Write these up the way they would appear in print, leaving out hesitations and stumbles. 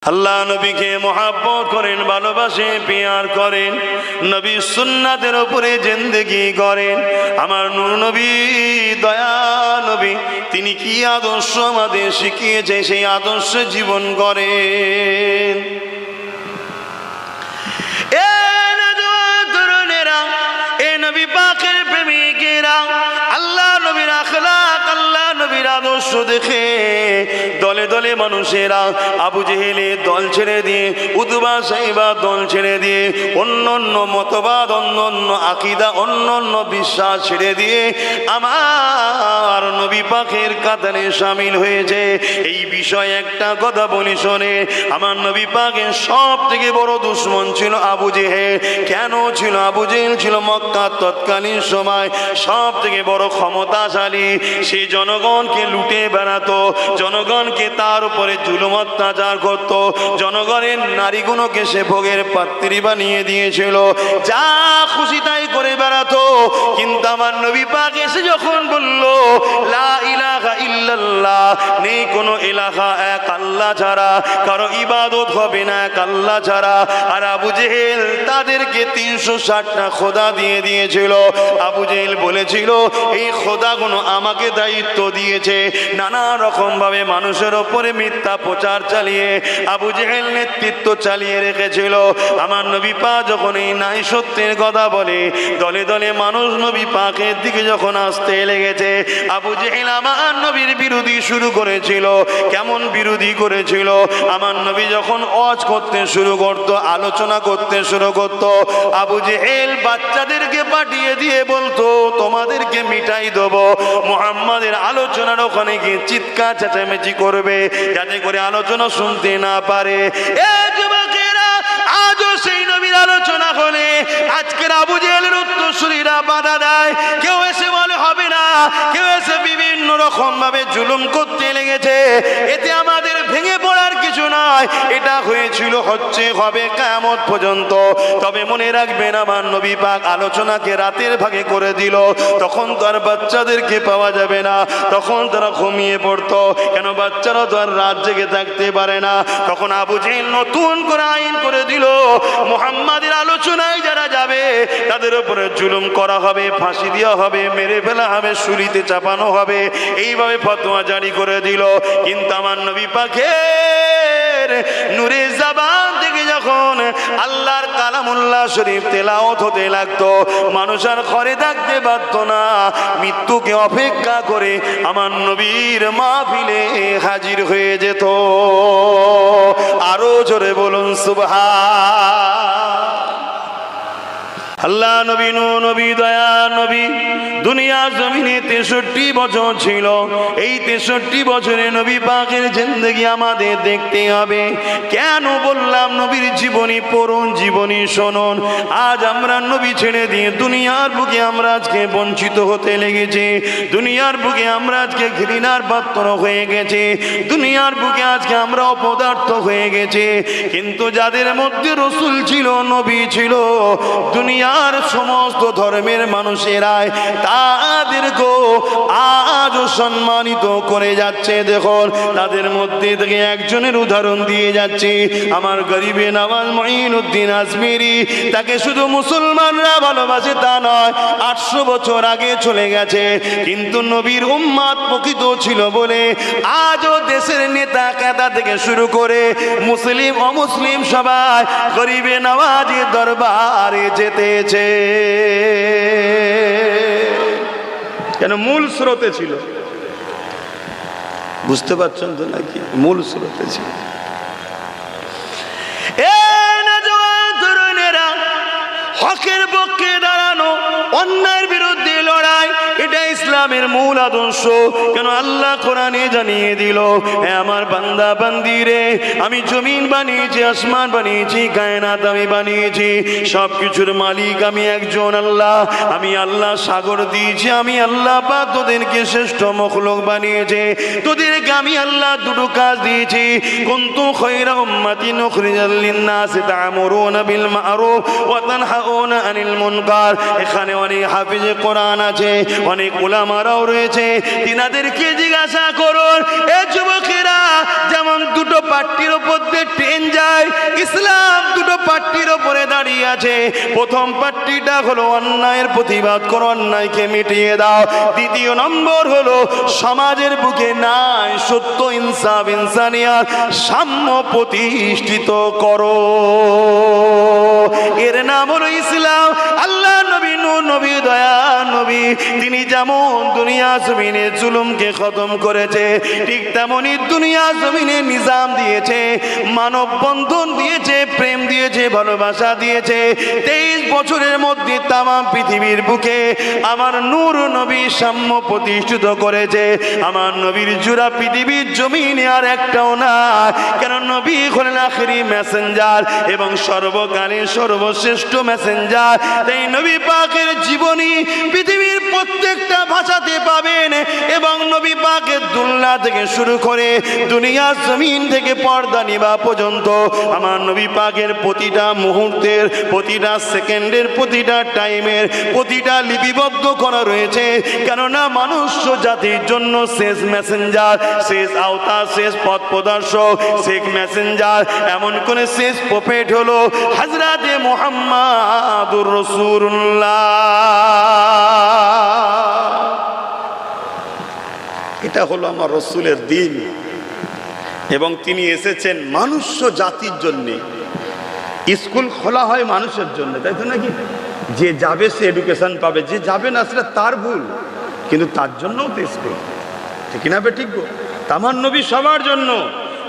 আল্লাহ নবীকে মহাব্বত করেন, ভালোবাসে, পিয়ার করেন, নবী সুন্নাতের উপরে জিন্দেগি করেন। আমার নূর নবী, দয়া নবী, তিনি কি আদর্শ আমাদের শিখিয়েছে সেই আদর্শে জীবন করেন। এ নওজোয়ান তরুণেরা, এ নবী পাকের প্রেমিকেরা, আল্লাহ নবীর আখলাক, আল্লাহ নবীর আদর্শ দেখে দলে দলে মানুষেরা আবু জেহেলের দল ছেড়ে দিয়ে, উতবা সাইবা দল ছেড়ে দিয়ে, অন্য অন্য মতবাদ, অন্য অন্য আকিদা, অন্য অন্য বিশ্বাস ছেড়ে দিয়ে আমার নবী পাকের কাতারে শামিল হয়েছে। এই বিষয়ে একটা কথা বলি শোনে, আমার নবী পাকের সব থেকে বড় দুশমন ছিল আবু জেহেল। কেন ছিল? আবু জেহেল ছিল মক্কার তৎকালীন সময় সব থেকে বড় ক্ষমতাশালী। সে জনগণকে লুটে বেড়াতো, জনগণকে তার উপরে জুলুম অত্যাচার করত, জনগণের নারীগুলোকে সে ভোগের পাত্রী বানিয়ে দিয়েছিল, যা খুশি তাই করে বেড়াতো। কিন্তু আমার নবী পাক এসে যখন বলল লা ইলাহা ইল্লাল্লাহ, নেই কোনো ইলাহা এক আল্লাহ ছাড়া, কারো ইবাদত হবে না এক আল্লাহ ছাড়া। আর আবু জেহেল তাদেরকে 360টা খোদা দিয়ে দিয়েছিল। আবু জেহেল বলেছিল এই খোদাগুলো আমাকে দায়িত্ব দিয়েছে। নানা রকম ভাবে মানুষের ওপরে মিথ্যা প্রচার চালিয়ে আবু জেহেল নেতৃত্ব চালিয়ে রেখেছিল। আমার নবী পাক যখন এই নাই সত্যের কথা বলে, দলে দলে মানুষ নবী পাকের দিকে যখন আসতে লেগেছে, আবু জেহেল আমার নবীর বিরোধী শুরু করেছিল। কেমন বিরোধী করেছিল? আমার নবী যখন ওয়াজ করতে শুরু করত, আলোচনা করতে শুরু করত, আবু জেহেল বাচ্চাদেরকে পাঠিয়ে দিয়ে বলতো তোমাদেরকে মিটাই দেবো। মুহাম্মাদের আলোচনার ওখানে গিয়ে চিৎকার চেঁচামেচি করবে যাতে করে আলোচনা শুনতে না পারে। এ যুবকেরা, আজও সেই নবীর আলোচনা হলে আজকের আবু জেহেলের উত্তরসূরিরা বাধা দেয়। কেউ এসে বলে হবে না, কেউ এসে বিভিন্ন রকম ভাবে জুলুম করতে লেগেছে। এতে আমাদের ভেঙে পড়ার কিছু নয়, এটা হয়েছিল, হচ্ছে, হবে কিয়ামত পর্যন্ত। তবে মনে রাখবেন আমার নবী পাক আলোচনাকে রাতের ভাগে করে দিল, তখন তো আর বাচ্চাদেরকে পাওয়া যাবে না, তখন তারা ঘুমিয়ে পড়তো। কেন? বাচ্চারা তো আর রাত জেগে থাকতে পারে না। তখন আবু জেহেল নতুন করে আইন করে দিল, মুহাম্মাদের আলোচনায় যারা যাবে তাদের উপরে জুলুম করা হবে, ফাঁসি দেওয়া হবে, মেরে ফেলা হবে, ছুরিতে চাপানো হবে। এইভাবে ফতোয়া জারি করে দিল। কিন্তু আমার নবী পাকের নূরে জবান থেকে যখন আল্লাহর কালামুল্লাহ শরীফ তেলাওয়াত হতে লাগতো, মানুষ আর ঘরে থাকতে পারত না, মৃত্যুকে অপেক্ষা করে আমার নবীর মাহফিলে হাজির হয়ে যেত। আরো জোরে বলুন সুবহান। আল্লাহ নবী, নবী, দয়া নবী দুনিয়া জমিনে 63 বছর ছিল। এই 63 বছরে নবী পাকের জিন্দেগি আমাদের দেখতে হবে। কেন বললাম? নবীর জীবনী পড়ুন, জীবনী শুনুন। আজ আমরা নবী ছেড়ে দিয়ে দুনিয়ার বুকে আমরা আজকে বঞ্চিত হতে লেগেছি, দুনিয়ার বুকে আমরা আজকে ঘৃণার পাত্র হয়ে গেছি, দুনিয়ার বুকে আজকে আমরা অপদার্থ হয়ে গেছি। কিন্তু যাদের মধ্যে রাসূল ছিল, নবী ছিল, দুনিয়া আর সমস্ত ধর্মের মানুষেরাই তাদেরকেও আজও সম্মানিত করে যাচ্ছে। দেখুন, তাদের মধ্যে থেকে একজনের উদাহরণ দিয়ে যাচ্ছি। আমার গরিবে নওয়াজ মুঈনুদ্দিন আজমিরি, তাকে শুধু মুসলমানরা ভালোবাসে তা নয়, 800 বছর আগে চলে গেছে। কিন্তু নবীর উম্মত প্রকৃত ছিল বলে আজও দেশের নেতা কেতা থেকে শুরু করে মুসলিম অমুসলিম সবাই গরিবে নওয়াজের দরবারে যেতে। কেন? মূল স্রোতে ছিল। বুঝতে পারছেন তো নাকি? মূল স্রোতে ছিল। হকের পক্ষে দাঁড়ানো, অন্যায়ের বিরুদ্ধে লড়াই, এটা ইসলামের মূল আদর্শ। কেন? আল্লাহ কোরআনে জানিয়ে দিল, হে আমার বান্দা বান্দি রে, আমি জমিন বানিয়েছি, আসমান বানিয়েছি, কায়নাত আমি বানিয়েছি, সব কিছুর মালিক আমি একজন আল্লাহ। আমি আল্লাহ সাগর দিয়েছি, আমি আল্লাহ পাক তোদেরকে শ্রেষ্ঠ মখলুক বানিয়েছে। তোদেরকে আমি আল্লাহ দুটো কাজ দিয়েছি, কুনতুম খায়রা উম্মাতিন উখরিজাত লিন-নাসি তা'মুরুনা বিল মা'রুফ ওয়া তানহাউনা আনিল মুনকার। এখানে অনেক হাফিজে কোরআন আছে, অনেক উলামারাও রয়েছে, তিনাদেরকে জিজ্ঞাসা করুন, এ যুবকেরা, যেমন দুটো পাট্টির উপর দিয়ে ট্রেন পাট্টির ওপরে দাঁড়িয়ে আছে। প্রথম পাট্টিটা হলো অন্যায়ের প্রতিবাদ করো, অন্যায়কে মিটিয়ে দাও। দ্বিতীয় নম্বর হলো সমাজের বুকে ন্যায়, সত্য, ইনসাফ, ইনসানিয়াত, সাম্য প্রতিষ্ঠিত করো। এর নাম হলো ইসলাম। আল্লাহ নবী, নূর নবী, দয়া নবী, তিনি যেমন দুনিয়া জমিনে জুলুমকে খতম করেছে, ঠিক তেমনি দুনিয়া জমিনে নিজাম দিয়েছে, মানব বন্ধন দিয়েছে, প্রেম দিয়েছে, ভালোবাসা দিয়েছে। 23 বছরের মধ্যে তামাম পৃথিবীর বুকে আমার নূর নবী সাম্য প্রতিষ্ঠিত করেছে। আমার নবীর জোড়া পৃথিবীর জমিনে আর একটাও না। কেন? নবী হলেন আখেরি মেসেঞ্জার এবং সর্বকালের সর্বশ্রেষ্ঠ মেসেঞ্জার। তাই নবী পাকের জীবনী পৃথিবীর প্রত্যেকটা ভাষাতে পাবেন এবং নবী পাকের দুনিয়া থেকে শুরু করে দুনিয়া জমিন থেকে পর্দা নিবা পর্যন্ত আমার নবী পাকের প্রতিটা মুহূর্তের, প্রতিটা সেকেন্ডের, প্রতিটা টাইমের, প্রতিটা লিপিবদ্ধ করা রয়েছে। কেননা মানুষ জাতির জন্য শেষ মেসেঞ্জার, শেষ আওতা, শেষ পথ প্রদর্শক, শেষ মেসেঞ্জার, এমন কোন শেষ প্রফেট হলো হযরতে মুহাম্মাদুর রাসূলুল্লাহ। এটা হলো আমার রসুলের দিন এবং তিনি এসেছেন মানুষ জাতির জন্যে। স্কুল খোলা হয় মানুষের জন্য, তাই তো নাকি? যে যাবে সে এডুকেশন পাবে, যে যাবে না সেটা তার ভুল, কিন্তু তার জন্যও তো স্কুল, ঠিক না? ঠিক গো। আমার নবী সবার জন্য।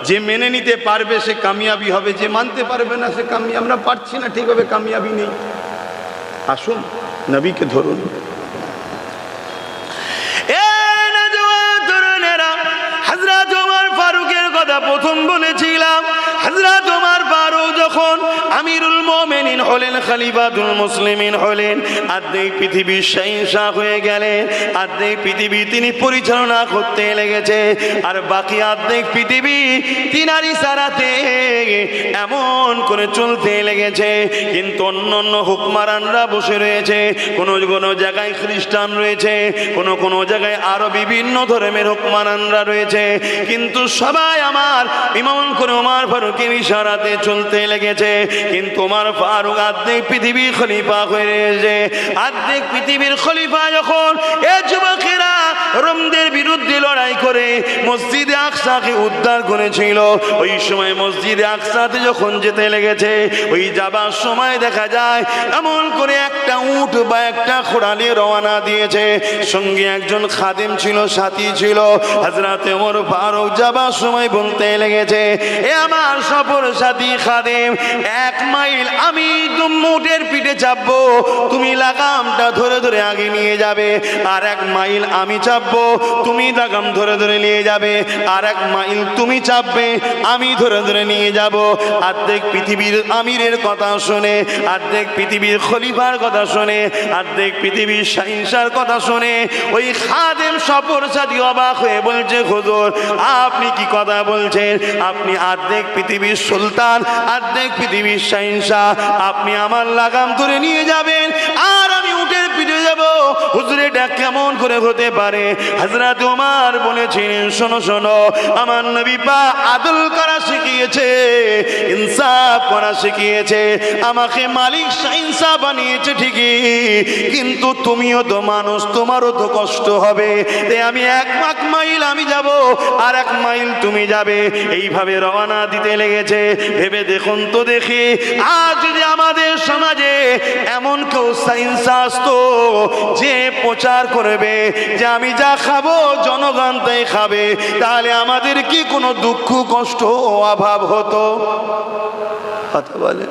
যে মেনে নিতে পারবে সে কামিয়াবি হবে, যে মানতে পারবে না সে কামিয়াবি। আমরা পারছি না ঠিকভাবে, কামিয়াবি নেই। আসুন নবীকে ধরুন। হযরত ওমর ফারুকের কথা প্রথম বলেছিলাম। হযরত ওমর ফারুক যখন আমিরুল মুমিনিন হলেন, খলিফাতুল মুসলিমিন হলেন, আর্ধেক পৃথিবীর শাহ হয়ে গেলেন। আর্ধেক পৃথিবী তিনি পরিচালনা করতে লেগেছে, আর বাকি আর্ধেক পৃথিবী তিনার ইশারাতে এমন করে চলতে লেগেছে। কিন্তু অন্য হুকমারানরা বসে রয়েছে, কোনো কোনো জায়গায় খ্রিস্টান রয়েছে, কোনো জায়গায় আরো বিভিন্ন ধর্মের হুকমারানরা রয়েছে, কিন্তু সবাই আমার ইমাম করে ওমর ফারুকের ইশারাতে চলতে লেগেছে। কিন্তু ওমর ফারুক আর্ধেক পৃথিবীর খলিফা হয়েছে। আর্ধেক পৃথিবীর খলিফা যখন এ যুবকেরা রোমদের বিরুদ্ধে লড়াই করে মসজিদে আকসাকে উদ্ধার করেছিল, ওই সময় মসজিদে আকসাতে যখন যেতে লেগেছে, ওই যাবার সময় দেখা যায় এমন করে একটা উট বা একটা ঘোড়া নিয়ে রওনা দিয়েছে। সঙ্গে একজন খাদেম ছিল, সাথী ছিল। হযরত ওমর ফারুক যাবার সময় বলতে লেগেছে, এ আমার সফর সাথী খাদেম, 1 মাইল আমি উটের পিঠে চাপবো, তুমি লাগামটা ধরে ধরে আগে নিয়ে যাবে। আর 1 মাইল আমি চাপবো, তুমি লাগাম ধরে ধরে নিয়ে যাবে। আর 1 মাইল তুমি চাপবে, আমি ধরে ধরে নিয়ে যাব। অর্ধেক পৃথিবীর আমিরের কথা শুনে, অর্ধেক পৃথিবীর খলিফার কথা শুনে, অর্ধেক পৃথিবীর শাহিনশার কথা শুনে ওই খাদেম সফর সাথী অবাক হয়ে বলছে, হুজুর আপনি কি কথা বলছেন? আপনি অর্ধেক পৃথিবীর সুলতান, অর্ধেক পৃথিবীর শাহিনশাহ, আপনি আমার লাগাম ধরে নিয়ে যাবেন আর আমি উটের পিঠে যাব? হুজুর এটা কেমন করে হতে পারে? হযরত ওমর বলেছিলেন, শোনো শোনো, আমার নবী পাক আদল করা শিখিয়েছে, ইনসাফ করা শিখিয়েছে। আমাকে মালিক শাহিনশাহ বানিয়েছে ঠিকই, কিন্তু তুমিও তো মানুষ, তোমারও তো কষ্ট হবে। তাই আমি 1 মাইল আমি যাব আর 1 মাইল তুমি যাবে। এইভাবে রওনা দিতে লেগেছে। ভেবে দেখুন তো দেখি, আজ যদি আমাদের সমাজে এমন কেউ শাহিনশাহ আসতো যে প্রচার করবে যে আমি যা খাবো জনগণ তাই খাবে, তাহলে আমাদের কি কোনো দুঃখ কষ্ট অভাব হতো? কথা বলে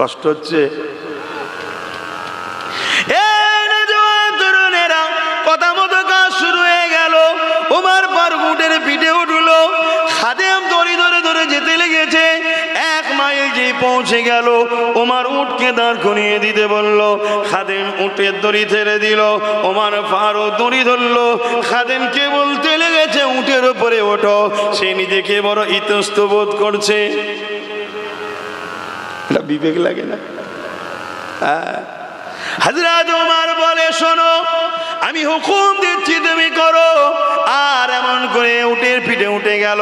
কষ্ট হচ্ছে? কথা মতো কাজ শুরু হয়ে গেল। ওমর ফারুক উটের পিঠে উঠলো, খাদেম দড়ি ধরে ধরে যেতে লেগেছে। 1 মাইল যে পৌঁছে গেল, ওমর উটকে দাঁড় করিয়ে দিতে বলল। খাদেম উটের দড়ি ছেড়ে দিল, ওমর ফারুক দড়ি ধরলো। খাদেমকে বলতে লেগেছে, উটের উপরে ওঠো। সে নিজেকে বড় ইতস্ত বোধ করছে। এটা বিবেক লাগে না? হযরত ওমর বলে, শোনো আমি হুকুম দিচ্ছি তুমি করো, আর এমন করে উটের পিঠে উঠে গেল।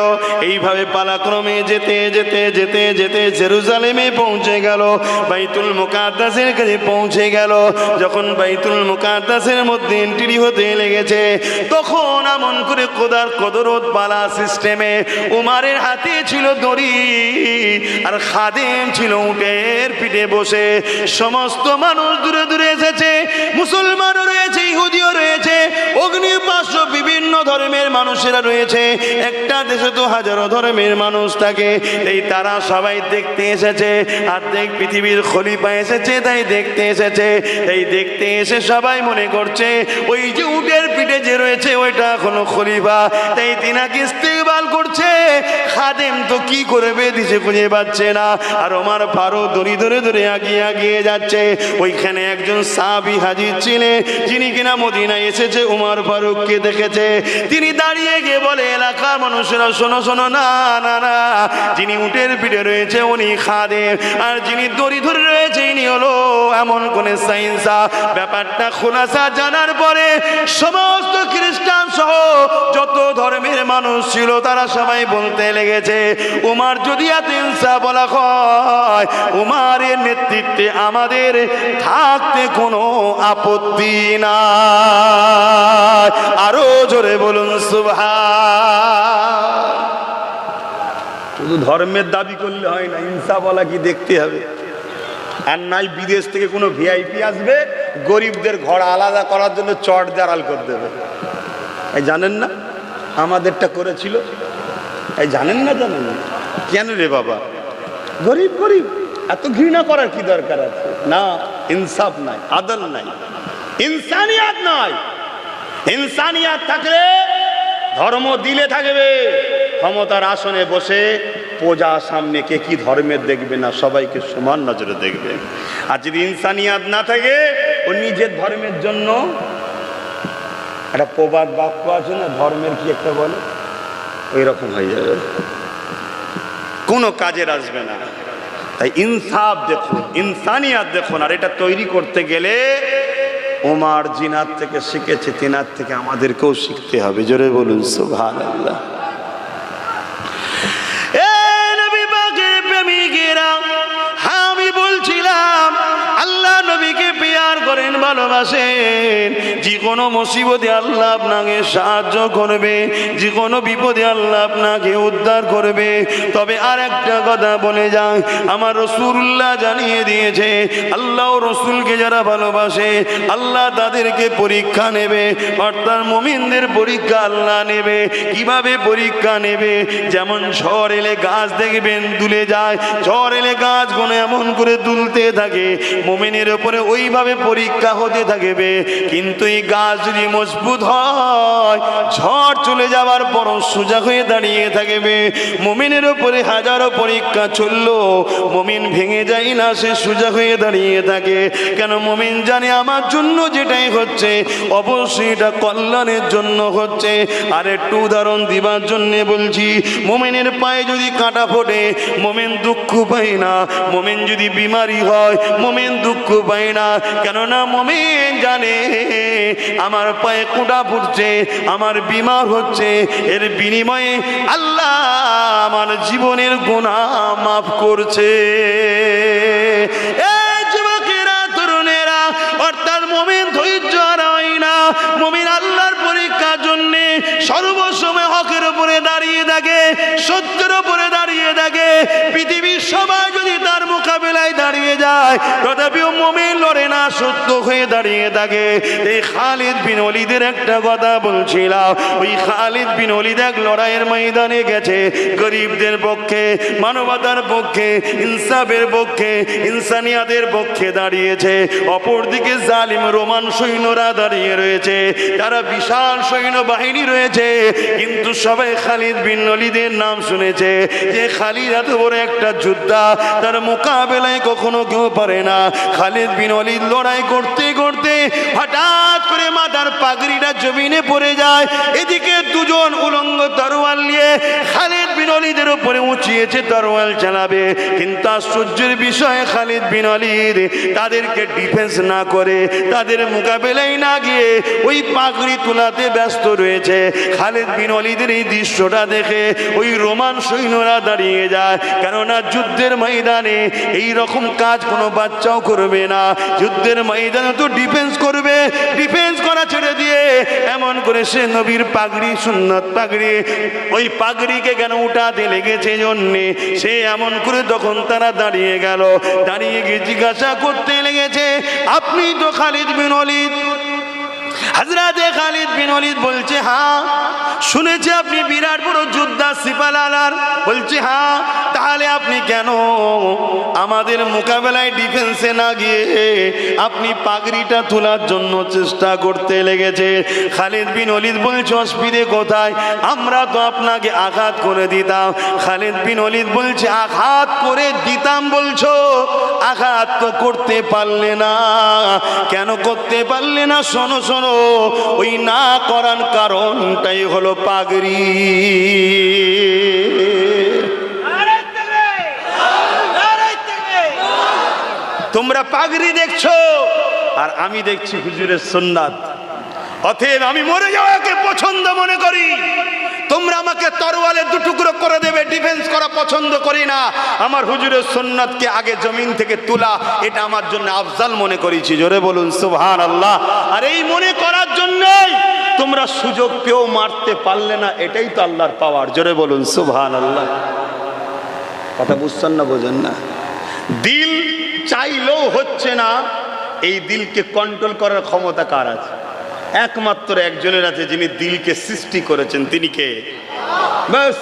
এইভাবে পালাক্রমে যেতে যেতে যেতে যেতে জেরুজালেমে পৌঁছে গেল, বাইতুল মুকাদ্দাসের কাছে পৌঁছে গেল। যখন বাইতুল মুকাদ্দাসের মধ্যে এন্ট্রি হতে লেগেছে, তখন এমন করে খোদার কদরত পালা সিস্টেমে উমারের হাতে ছিল দড়ি, আর খাদেম ছিল উটের পিঠে বসে। সমস্ত মানুষ দূরে দূরে এসেছে, মুসলমানও রয়েছে, ইহুদিও রয়েছে, অগ্নিউপাস্য বিভিন্ন ধর্মের মানুষেরা রয়েছে। একটা দেশে তো হাজারো ধর্মের মানুষ থাকে, এই তারা সবাই দেখতে এসেছে। অর্ধেক পৃথিবীর খলিফা এসেছে, তাই দেখতে এসেছে। এই দেখতে এসে সবাই মনে করছে ওই যে উটের পিঠে যে রয়েছে ওইটা এখনো খলিফা, তাই তিনাকে ইস্তেকবাল করছে। খাদেম তো কি করবে দিশে খুঁজে পাচ্ছে না, আর ওমর ফারুক দড়ি ধরে ধরে আগিয়ে আগিয়ে যাচ্ছে। ওইখানে একজন সাহাবী হাজির ছিলেন, যিনি কিনা মদিনায় এসেছে, ওমর ফারুককে দেখেছে। তিনি দাঁড়িয়ে গিয়ে বলে, এলাকার মানুষেরা শোনো শোনো, না না না, যিনি উটের পিঠে রয়েছে উনি খাদেম, আর যিনি দড়ি ধরে রয়েছে ইনি হলো এমন কোন সাইন্সা। ব্যাপারটা খোলাসা জানার পরে সমস্ত খ্রিস্টান সহ যত ধর্মের মানুষ ছিল তারা সবাই বলতে লেগেছে, উমার যদি এত ইনসাফ বলা হয়, উমারের নেতৃত্বে আমাদের থাকতে কোনো আপত্তি নাই। আরো জোরে বলুন সুবহান। শুধু ধর্মের দাবি করলে হয় না, ইনসাফ বলা কি দেখতে হবে। আর নাই বিদেশ থেকে কোনো ভিআইপি আসবে, গরিবদের ঘর আলাদা করার জন্য চট দেয়াল করে দেবে। এই জানেন না আমাদেরটা করেছিল, এই জানেন না, জানেন না কেন রে বাবা? গরিব গরিব, এত ঘৃণা করার কি দরকার আছে? না, ইনসাফ নাই, আদল নাই, ইনসানিয়াত নাই। ইনসানিয়াত থাকলে ধর্ম দিলে থাকবে। ক্ষমতার আসনে বসে প্রজা সামনে কে কি ধর্মের দেখবে না, সবাইকে সমান নজরে দেখবে। আর যদি ইনসানিয়াত না থাকে, ও নিজের ধর্মের জন্য একটা প্রবাদ বাক্য আছে না, ধর্মের কি একটা বলে, ওই রকম হয়ে যাবে, কোনো কাজের আসবে না। তাই ইনসাফ দেখুন, ইনসানিয়াত দেখুন। আর এটা তৈরি করতে গেলে ওমর জিনাত থেকে শিখেছে, তিনার থেকে আমাদেরকেও শিখতে হবে। জোরে বলুন সুবহানাল্লাহ। আমি বলছিলাম আল্লাহ নবীকে পেয়ার করেন, ভালোবাসেন। যে কোনো মুসিবতে আল্লাহ আপনাকে সাহায্য করবে, যে কোনো বিপদে আল্লাহ আপনাকে উদ্ধার করবে। তবে আর একটা কথা বলে যায়, আমার রাসূলুল্লাহ জানিয়ে দিয়েছে, আল্লাহ রসুলকে যারা ভালোবাসে আল্লাহ তাদেরকে পরীক্ষা নেবে, অর্থাৎ মুমিনদের পরীক্ষা আল্লাহ নেবে। কিভাবে পরীক্ষা নেবে? যেমন ঝড় এলে গাছ দেখবেন দুলে যায়, ঝড় এলে গাছগুলো এমন করে দুলতে থাকে, মুমিনের উপরে ওইভাবে পরীক্ষা হতে থাকবে। কিন্তু এই গাছ যদি মজবুত হয়, ঝড় চলে যাওয়ার পর সোজা হয়ে দাঁড়িয়ে থাকবে। মুমিনের উপরে হাজারো পরীক্ষা চললো, মুমিন ভেঙে যায় না, সে সোজা হয়ে দাঁড়িয়ে থাকে। কেন? মুমিন জানে আমার জন্য যেটাই হচ্ছে অবশ্যই এটা কল্যাণের জন্য হচ্ছে। আর একটু উদাহরণ দিবার জন্য বলছি, মুমিনের পায়ে যদি কাঁটা ফোটে মুমিন দুঃখ পায় না, মুমিন যদি বিমারি হয় মুমিন দুঃখ পায় না। কেননা মুমিন জানে আমার পায়ে কাঁটা ফুটছে, আমার বিমার হচ্ছে, এর বিনিময়ে আল্লাহ আমার জীবনের গুনাহ মাফ করছে। এই যুবকেরা, তরুণেরা, অর্থাৎ মুমিন ধৈর্য হারায় না, মুমিন আল্লাহর পরীক্ষার জন্য সর্বসময় হকের উপরে দাঁড়িয়ে থাকে, সত্যের উপরে দাঁড়িয়ে থাকে। পৃথিবীর সবাই যদি তার মোকাবেলায় দাঁড়িয়ে যায়, তথাপিও মুমিন লড়ে না, সত্য হয়ে দাঁড়িয়ে থাকে। এই খালিদ বিন ওলীদের একটা কথা বলছিলাম, ওই খালিদ বিন ওলীদ এক লড়াইয়ের ময়দানে গেছে, গরিবদের পক্ষে, মানবতার পক্ষে, ইনসাফের পক্ষে, ইনসানিয়াতের পক্ষে দাঁড়িয়েছে। অপরদিকে জালিম রোমান সৈন্যরা দাঁড়িয়ে রয়েছে, তারা বিশাল সৈন্য বাহিনী রয়েছে। কিন্তু সবাই খালিদ বিন ওলীদের নাম শুনেছে, যে খালিদ এত বড় একটা যোদ্ধা, তার মোকাবেলায় কখনো কেউ পারে না। খালিদ বিন ওলীদ লড়াই করতে করতে হঠাৎ করে মাথার পাগড়িটা জমিনে পড়ে যায়। এদিকে দুজন উলঙ্গ তরোয়াল নিয়ে খালিদ বিন বিন ওয়ালিদের উপরে উঁচিয়েছে, তরোয়াল চালাবে। কিন্তু আশ্চর্যের বিষয় খালিদ বিন ওয়ালিদ তাদেরকে ডিফেন্স না করে, তাদের মোকাবেলায় না গিয়ে ওই পাগড়ি তোলাতে ব্যস্ত রয়েছে। খালিদ বিন ওয়ালিদের এই দৃশ্যটা দেখে ওই রোমান সৈন্যরা দাঁড়িয়ে যায়, কেননা যুদ্ধের ময়দানে এই রকম কাজ কোনো বাচ্চাও করবে না। যুদ্ধের ময়দানে তো ডিফেন্স করবে, ডিফেন্স করা ছেড়ে দিয়ে এমন করে সে নবীর পাগড়ি, সুন্নত পাগড়ি, ওই পাগড়িকে কেন উঠাতে লেগেছে জন্যে সে এমন করে তখন তারা দাঁড়িয়ে গেল। দাঁড়িয়ে গিয়ে জিজ্ঞাসা করতে লেগেছে, আপনি তো খালিদ বিন ওয়ালিদ? হযরতে খালিদ বিন ওয়ালিদ বলছে, হ্যাঁ। শুনেছি আপনি বিরাট বড় যোদ্ধা, সিপাহসালার। বলছে, হ্যাঁ। তাহলে আপনি কেন আমাদের মোকাবেলায় ডিফেন্সে না গিয়ে আপনি পাগড়িটা তোলার জন্য চেষ্টা করতে লেগেছে? খালিদ বিন ওয়ালিদ বলছে, অসুবিধে কোথায়? আমরা তো আপনাকে আঘাত করে দিতাম। খালিদ বিন ওয়ালিদ বলছে, আঘাত করে দিতাম বলছো? আঘাত তো করতে পারলে না। কেন করতে পারলে না? শোনো শোনো, ওই না করার কারণটাই হলো পাগড়ি। তোমরা পাগড়ি দেখছো আর আমি দেখছি হুজুরের সুন্নাত। অতএব আমি মরে যাওয়াকে পছন্দ মনে করি, তোমরা আমাকে তরোয়ালে দুটুকরো করে দেবে, ডিফেন্স করা পছন্দ করি না। আমার হুজুরের সুন্নাতকে আগে জমিন থেকে তোলা, এটা আমার জন্য আফজাল মনে করেছি। জোরে বলুন সুবহানাল্লাহ। আর এই মনে করার জন্যই তোমরা সুযোগ পেয়েও মারতে পারলে না, এটাই তো আল্লাহর পাওয়ার। জোরে বলুন সুবহানাল্লাহ। কথা বুঝছেন না? বোঝেন না? দিল চাইলেও হচ্ছে না, এই দিলকে কন্ট্রোল করার ক্ষমতা কার আছে? একমাত্র একজনের আছে, যিনি দিলকে সৃষ্টি করেছেন। তিনি কে? ব্যাস।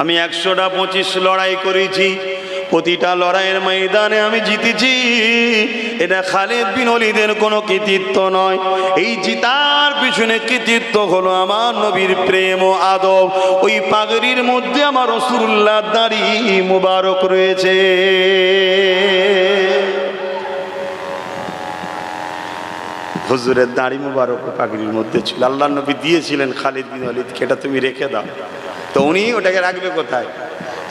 আমি 125 লড়াই করেছি, প্রতিটা লড়াইয়ের ময়দানে আমি জিতেছি। এটা খালিদ বিন ওয়ালিদের কোনো কৃতিত্ব নয়। এই জিতার পিছনে কৃতিত্ব হলো আমার নবীর প্রেম ও আদব। ওই পাগড়ির মধ্যে আমার রাসূলুল্লাহ দাড়ি মুবারক রয়েছে। হুজুরের দাড়ি মুবারক পাগড়ির মধ্যে ছিল। আল্লাহ নবী দিয়েছিলেন খালিদ বিন ওয়ালিদকে, এটা তুমি রেখে দাও। তো উনি ওটাকে রাখবে কোথায়?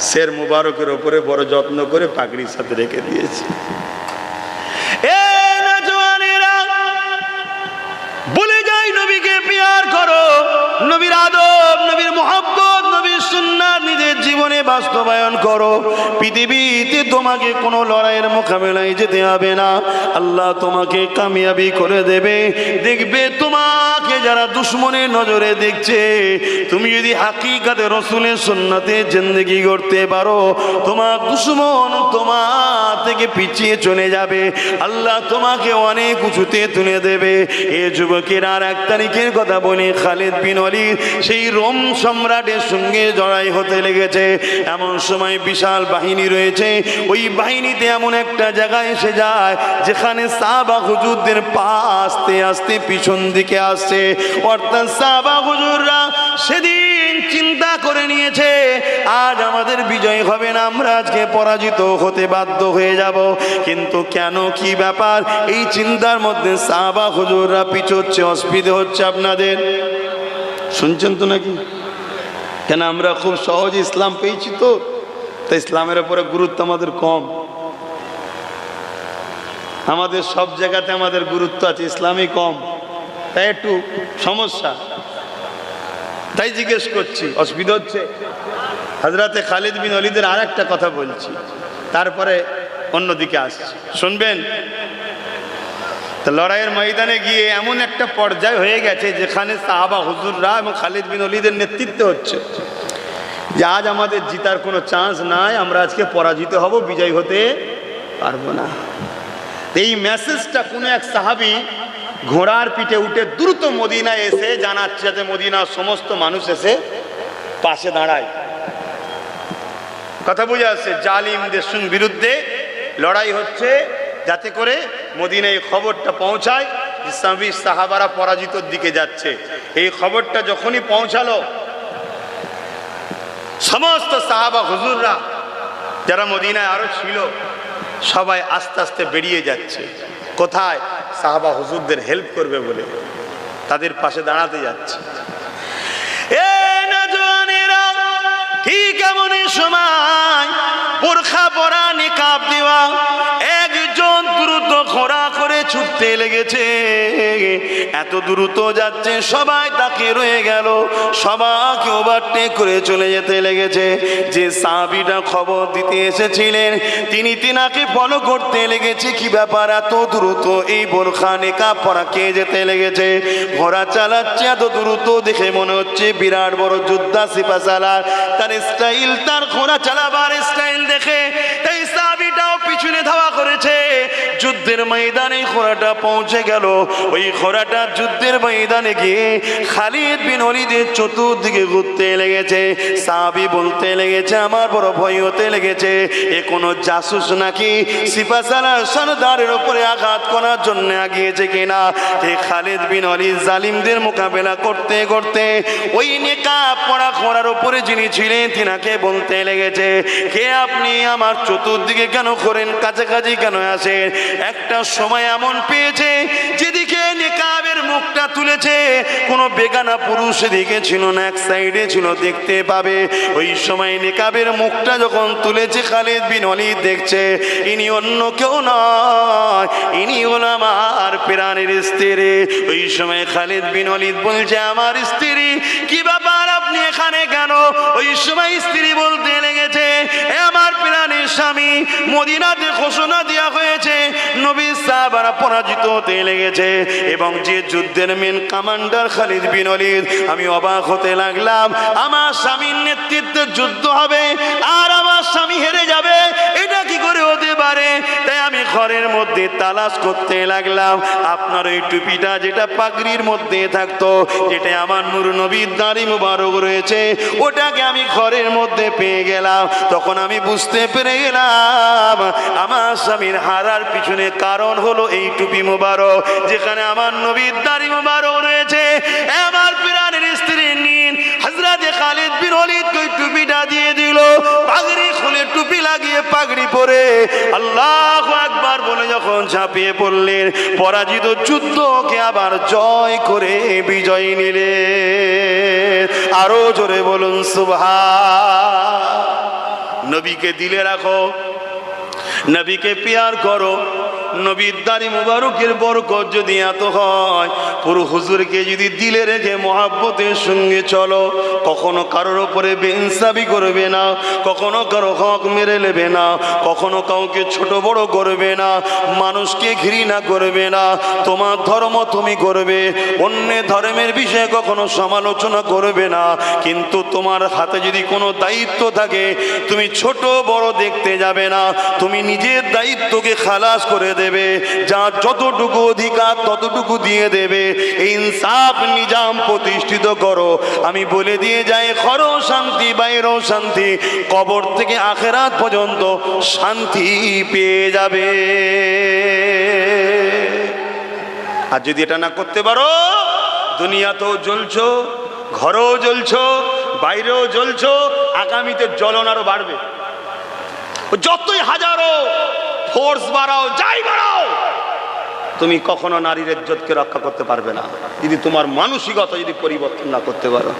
শের মুবারকের ওপরে বড় যত্ন করে পাগড়ির সাথে রেখে দিয়েছে। বলে যাই, নবীকে প্যার করো, নবীর আদব, নবীর মুহাব্বত, নবীর সুন্নাত নিজের জীবনে বাস্তবায়ন করো। পৃথিবীতে তোমাকে কোনো লড়াইয়ের মোকাবেলায় যেতে হবে না, আল্লাহ তোমাকে কামিয়াবি করে দেবে। দেখবে তোমাকে যারা দুশ্মনের নজরে দেখছে, তুমি যদি হাকিকাতে রাসূলের সুন্নাতে জিন্দেগি করতে পারো, তোমার দুশ্মন তোমার থেকে পিছিয়ে চলে যাবে। আল্লাহ তোমাকে অনেক উঁচুতে তুলে দেবে। এ যুবকের আর 1 তারিখের কথা বলি, খালিদ বিন ওয়ালিদ সেই রোম সম্রাটের সঙ্গে জড়াই হতে লেগেছে। এমন সময় বিশাল বাহিনী রয়েছে, ওই বাহিনীতে এমন একটা জায়গায় এসে যায় যেখানে সাহাবা হুজুরদের পা আস্তে আস্তে পিছন দিকে আসছে। অর্থাৎ সাহাবা হুজুররা সেদিন চিন্তা করে নিয়েছে, আজ আমাদের বিজয় হবে না, আমরা আজকে পরাজিত হতে বাধ্য হয়ে যাব। কিন্তু কেন, কি ব্যাপার? এই চিন্তার মধ্যে সাহাবা হুজুররা পিছোচ্ছে। অসুবিধা হচ্ছে আপনাদের? শুনছেন তো নাকি? কেন আমরা খুব সহজে ইসলাম পেয়েছি, তো তাই ইসলামের উপরে গুরুত্ব আমাদের কম। আমাদের সব জায়গাতে আমাদের গুরুত্ব আছে, ইসলামই কম, তাই একটু সমস্যা। তাই জিজ্ঞেস করছি, অসুবিধা হচ্ছে? হযরতে খালিদ বিন ওয়ালিদের আর একটা কথা বলছি, তারপরে অন্যদিকে আসছি, শুনবেন? তো লড়াইয়ের ময়দানে গিয়ে এমন একটা পর্যায় হয়ে গেছে যেখানে সাহাবা হুজুররা এবং খালিদ বিন ওয়ালিদের নেতৃত্ব হচ্ছে যে আজ আমাদের জিতার কোনো চান্স নাই, আমরা আজকে পরাজিত হব, বিজয় হতে পারবো না। এই মেসেজটা কোনো এক সাহাবী ঘোড়ার পিঠে উঠে দ্রুত মদিনায় এসে জানাচ্ছে, যাতে মদিনার সমস্ত মানুষ এসে পাশে দাঁড়ায়। কথা বুঝে আসছে, জালিমদের বিরুদ্ধে লড়াই হচ্ছে, যাতে করে মদিনায় খবরটা পৌঁছায় যে সাহাবারা পরাজিতর দিকে যাচ্ছে। এই খবরটা যখনই পৌঁছালো, সমস্ত সাহাবা হুজুররা যারা মদিনায় আরো ছিল, সবাই আস্তে আস্তে বেরিয়ে যাচ্ছে। কোথায়? সাহাবা হুজুরদের হেল্প করবে বলে তাদের পাশে দাঁড়াতে যাচ্ছে। এ নওজওয়ানেরা, ছুটতে লেগেছে, এত দ্রুত যাচ্ছে সবাই তাকে রয়ে গেল, সবাইকে ওভারটেক করে চলে যেতে লেগেছে। যে সাহাবীটা খবর দিতে এসেছিলেন তিনি তিনাকে ফলো করতে লেগেছে, কি ব্যাপার এত দ্রুত এই বোরখা নেকাব পরা কে যেতে লেগেছে, ঘোড়া চালাচ্ছে এত দ্রুত, দেখে মনে হচ্ছে বিরাট বড় যোদ্ধা সিপাহসালার, তার স্টাইল, তার ঘোড়া চালাবার স্টাইল দেখে তাই সাহাবীটাও পিছনে ধাওয়া করেছে। যুদ্ধের ময়দানে ঘোড়াটা পৌঁছে গেল, ওই ঘোড়াটা যুদ্ধের ময়দানে গিয়ে খালিদ বিন ওয়ালিদের চতুর্দিকে ঘুরতে লেগেছে। সাহাবী বলতে লেগেছে আমার বড় ভয় হতে লেগেছে, এ কোনো জাসুস নাকি সিপাহসালার সরদারের উপরে আঘাত করার জন্য আগিয়েছে কিনা। এই খালিদ বিন ওয়ালিদ জালিমদের মোকাবেলা করতে করতে ওই নেকাব পরা ঘোড়ার উপরে যিনি ছিলেন তিনাকে বলতে লেগেছে, কে আপনি, আমার চতুর্দিকে কেন করেন, কাছাকাছি কেন আসেন। একটা সময় এমন পেয়েছে যেদিকে নেকাবের মুখটা তুলেছে কোনো বেগানা পুরুষ দিকে ছিল না, এক সাইডে ছিল, দেখতে পাবে। ওই সময় নেকাবের মুখটা যখন তুলেছে খালিদ বিন ওয়ালিদ দেখছে ইনি অন্য কেউ নয়, ইনি হল আমার প্রাণের স্ত্রী। ওই সময় খালিদ বিন ওয়ালিদ বলছে আমার স্ত্রী, কি ব্যাপার আপনি এখানে কেন। ওই সময় স্ত্রী বলতে লেগেছে, এ আমার প্রাণের স্বামী, মদিনাতে ঘোষণা দেওয়া হয়েছে নবী সাহাবারা পরাজিত হতে লেগেছে এবং যে যুদ্ধের মেন কমান্ডার খালিদ বিন ওয়ালিদ, আমি অবাক হতে লাগলাম, আমার স্বামীর নেতৃত্বে যুদ্ধ হবে আর আমার স্বামী হেরে যাবে, এটা কি করে হতে পারে। তাই আমি ঘরের মধ্যে তালাশ করতে লাগলাম, আপনার ওই টুপিটা যেটা পাগড়ির মধ্যে থাকতো, যেটা আমার নূর নবীর দাড়ি মুবারক রয়েছে, ওটাকে আমি ঘরের মধ্যে পেয়ে গেলাম। তখন আমি বুঝতে পেরে গেলাম আমার স্বামীর হারার পিছনে কারণ হলো এই টুপি মুবারক, যেখানে আমার নবীর দাড়ি মুবারক রয়েছে। আমার প্রাণের স্ত্রী নিন হযরত খালিদ বিন ওয়ালিদ ওই টুপিটা দিয়ে দিল, পাগড়ি খুলে টুপি লাগিয়ে পাগড়ি পরে আল্লাহু আকবার বলে যখন ঝাঁপিয়ে পড়লেন, পরাজিত যুদ্ধকে আবার জয় করে বিজয় নিলে। আরো জোরে বলুন সুবহান। নবীকে দিলে রাখো, নবীকে প্যার করো, নবীর দাড়ি মুবারকের বরকত যদি এত হয়, পুরো হুজুরকে যদি দিলে রেখে মহাব্বতের সঙ্গে চলো, কখনো কারোর উপরে বেইনসাফি করবে না, কখনো কারো হক মেরে নেবে না, কখনো কাউকে ছোট বড় করবে না, মানুষকে ঘৃণা করবে না, তোমার ধর্ম তুমি করবে, অন্য ধর্মের বিষয়ে কখনো সমালোচনা করবে না। কিন্তু তোমার হাতে যদি কোনো দায়িত্ব থাকে তুমি ছোট বড় দেখতে যাবে না, তুমি নিজের দায়িত্বকে খালাস করে দেবে, যার যতটুকু অধিকার ততটুকু দিয়ে দেবে। ইনসাফ নিজাম প্রতিষ্ঠিত করো। আমি বলে দিয়ে যাই, ঘরেও শান্তি বাইরেও শান্তি, কবর থেকে আখেরাত পর্যন্ত শান্তি পেয়ে যাবে। আর যদি এটা না করতে পারো, দুনিয়াতেও জ্বলছো, ঘরেও জ্বলছো, বাইরেও জ্বলছো, আগামীতে জ্বলন আরো বাড়বে। যতই হাজারো ফোর্স বাড়াও, যাই বাড়াও, তুমি কখনো নারীর ইজ্জতকে রক্ষা করতে পারবে না যদি তোমার মানসিকতা যদি পরিবর্তন না করতে পারো।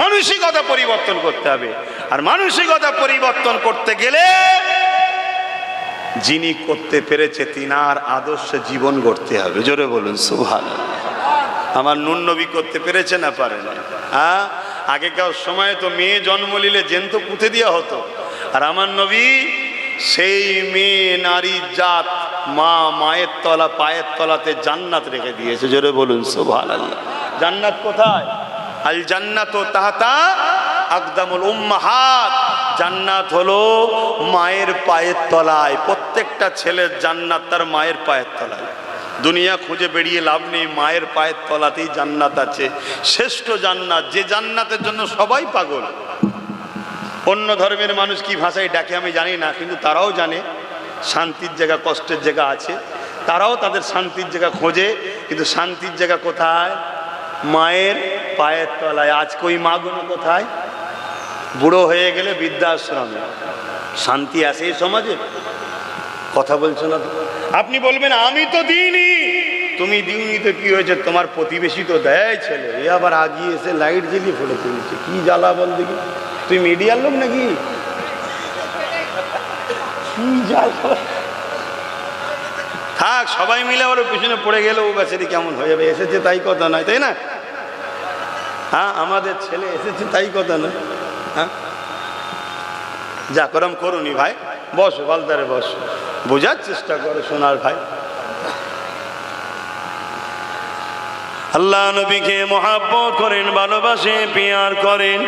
মানসিকতা পরিবর্তন করতে হবে, আর মানসিকতা পরিবর্তন করতে গেলে যিনি করতে পেরেছে তিনার আদর্শে জীবন গড়তে হবে। জোরে বলুন সুবহানাল্লাহ। আমার নূর নবী করতে পেরেছে না পারে না? হ্যাঁ, আগেকার সময় তো মেয়ে জন্ম নিলে জ্যান্ত পুঁতে দেওয়া হতো, আর আমার নবী সেই মেয়ে নারী জাত মা, মায়ের তলা পায়ের তলাতে জান্নাত রেখে দিয়েছে। জোরে বলুন সুবহানাল্লাহ। জান্নাত কোথায়? আল জান্নাতু তাহতা আকদামুল উম্মাহাত। জান্নাত হলো মায়ের পায়ের তলায়। প্রত্যেকটা ছেলের জান্নাত তার মায়ের পায়ের তলায়। দুনিয়া খুঁজে বেরিয়ে লাভ নেই, মায়ের পায়ের তলাতেই জান্নাত আছে। শ্রেষ্ঠ জান্নাত, যে জান্নাতের জন্য সবাই পাগল। অন্য ধর্মের মানুষ কি ভাষায় ডাকে আমি জানি না, কিন্তু তারাও জানে শান্তির জায়গা কষ্টের জায়গা আছে, তারাও তাদের শান্তির জায়গা খোঁজে। কিন্তু শান্তির জায়গা কোথায়? মায়ের পায়ের তলায়। আজকে ওই মাগুলো কোথায়? বুড়ো হয়ে গেলে বৃদ্ধাশ্রমে। শান্তি আছে এই সমাজে? কথা বলছো না তো? আপনি বলবেন আমি তো দিইনি। তুমি দিইনি তো কি হয়েছে? তোমার প্রতিবেশী তো দেয় ছেলে, এ আবার আগিয়ে এসে লাইট জ্বালিয়ে ফেলে তুলছে। কি জ্বালা বল দেখি? তুই মিডিয়ার লোক নাকি? কি জ্বালা! থাক, সবাই মিলে ওর পিছনে পড়ে গেলে ও বেচারি কেমন হয়ে যাবে। এসেছে তাই কথা নয়, তাই না? হ্যাঁ, আমাদের ছেলে এসেছে তাই কথা নয়। হ্যাঁ, যা করম করুনি ভাই, বসো বালতারে বসো, বোঝার চেষ্টা করো সোনার ভাই। আল্লাহ নবীকে মহাব্বত করেন, ভালোবাসে, পিয়ার করেন,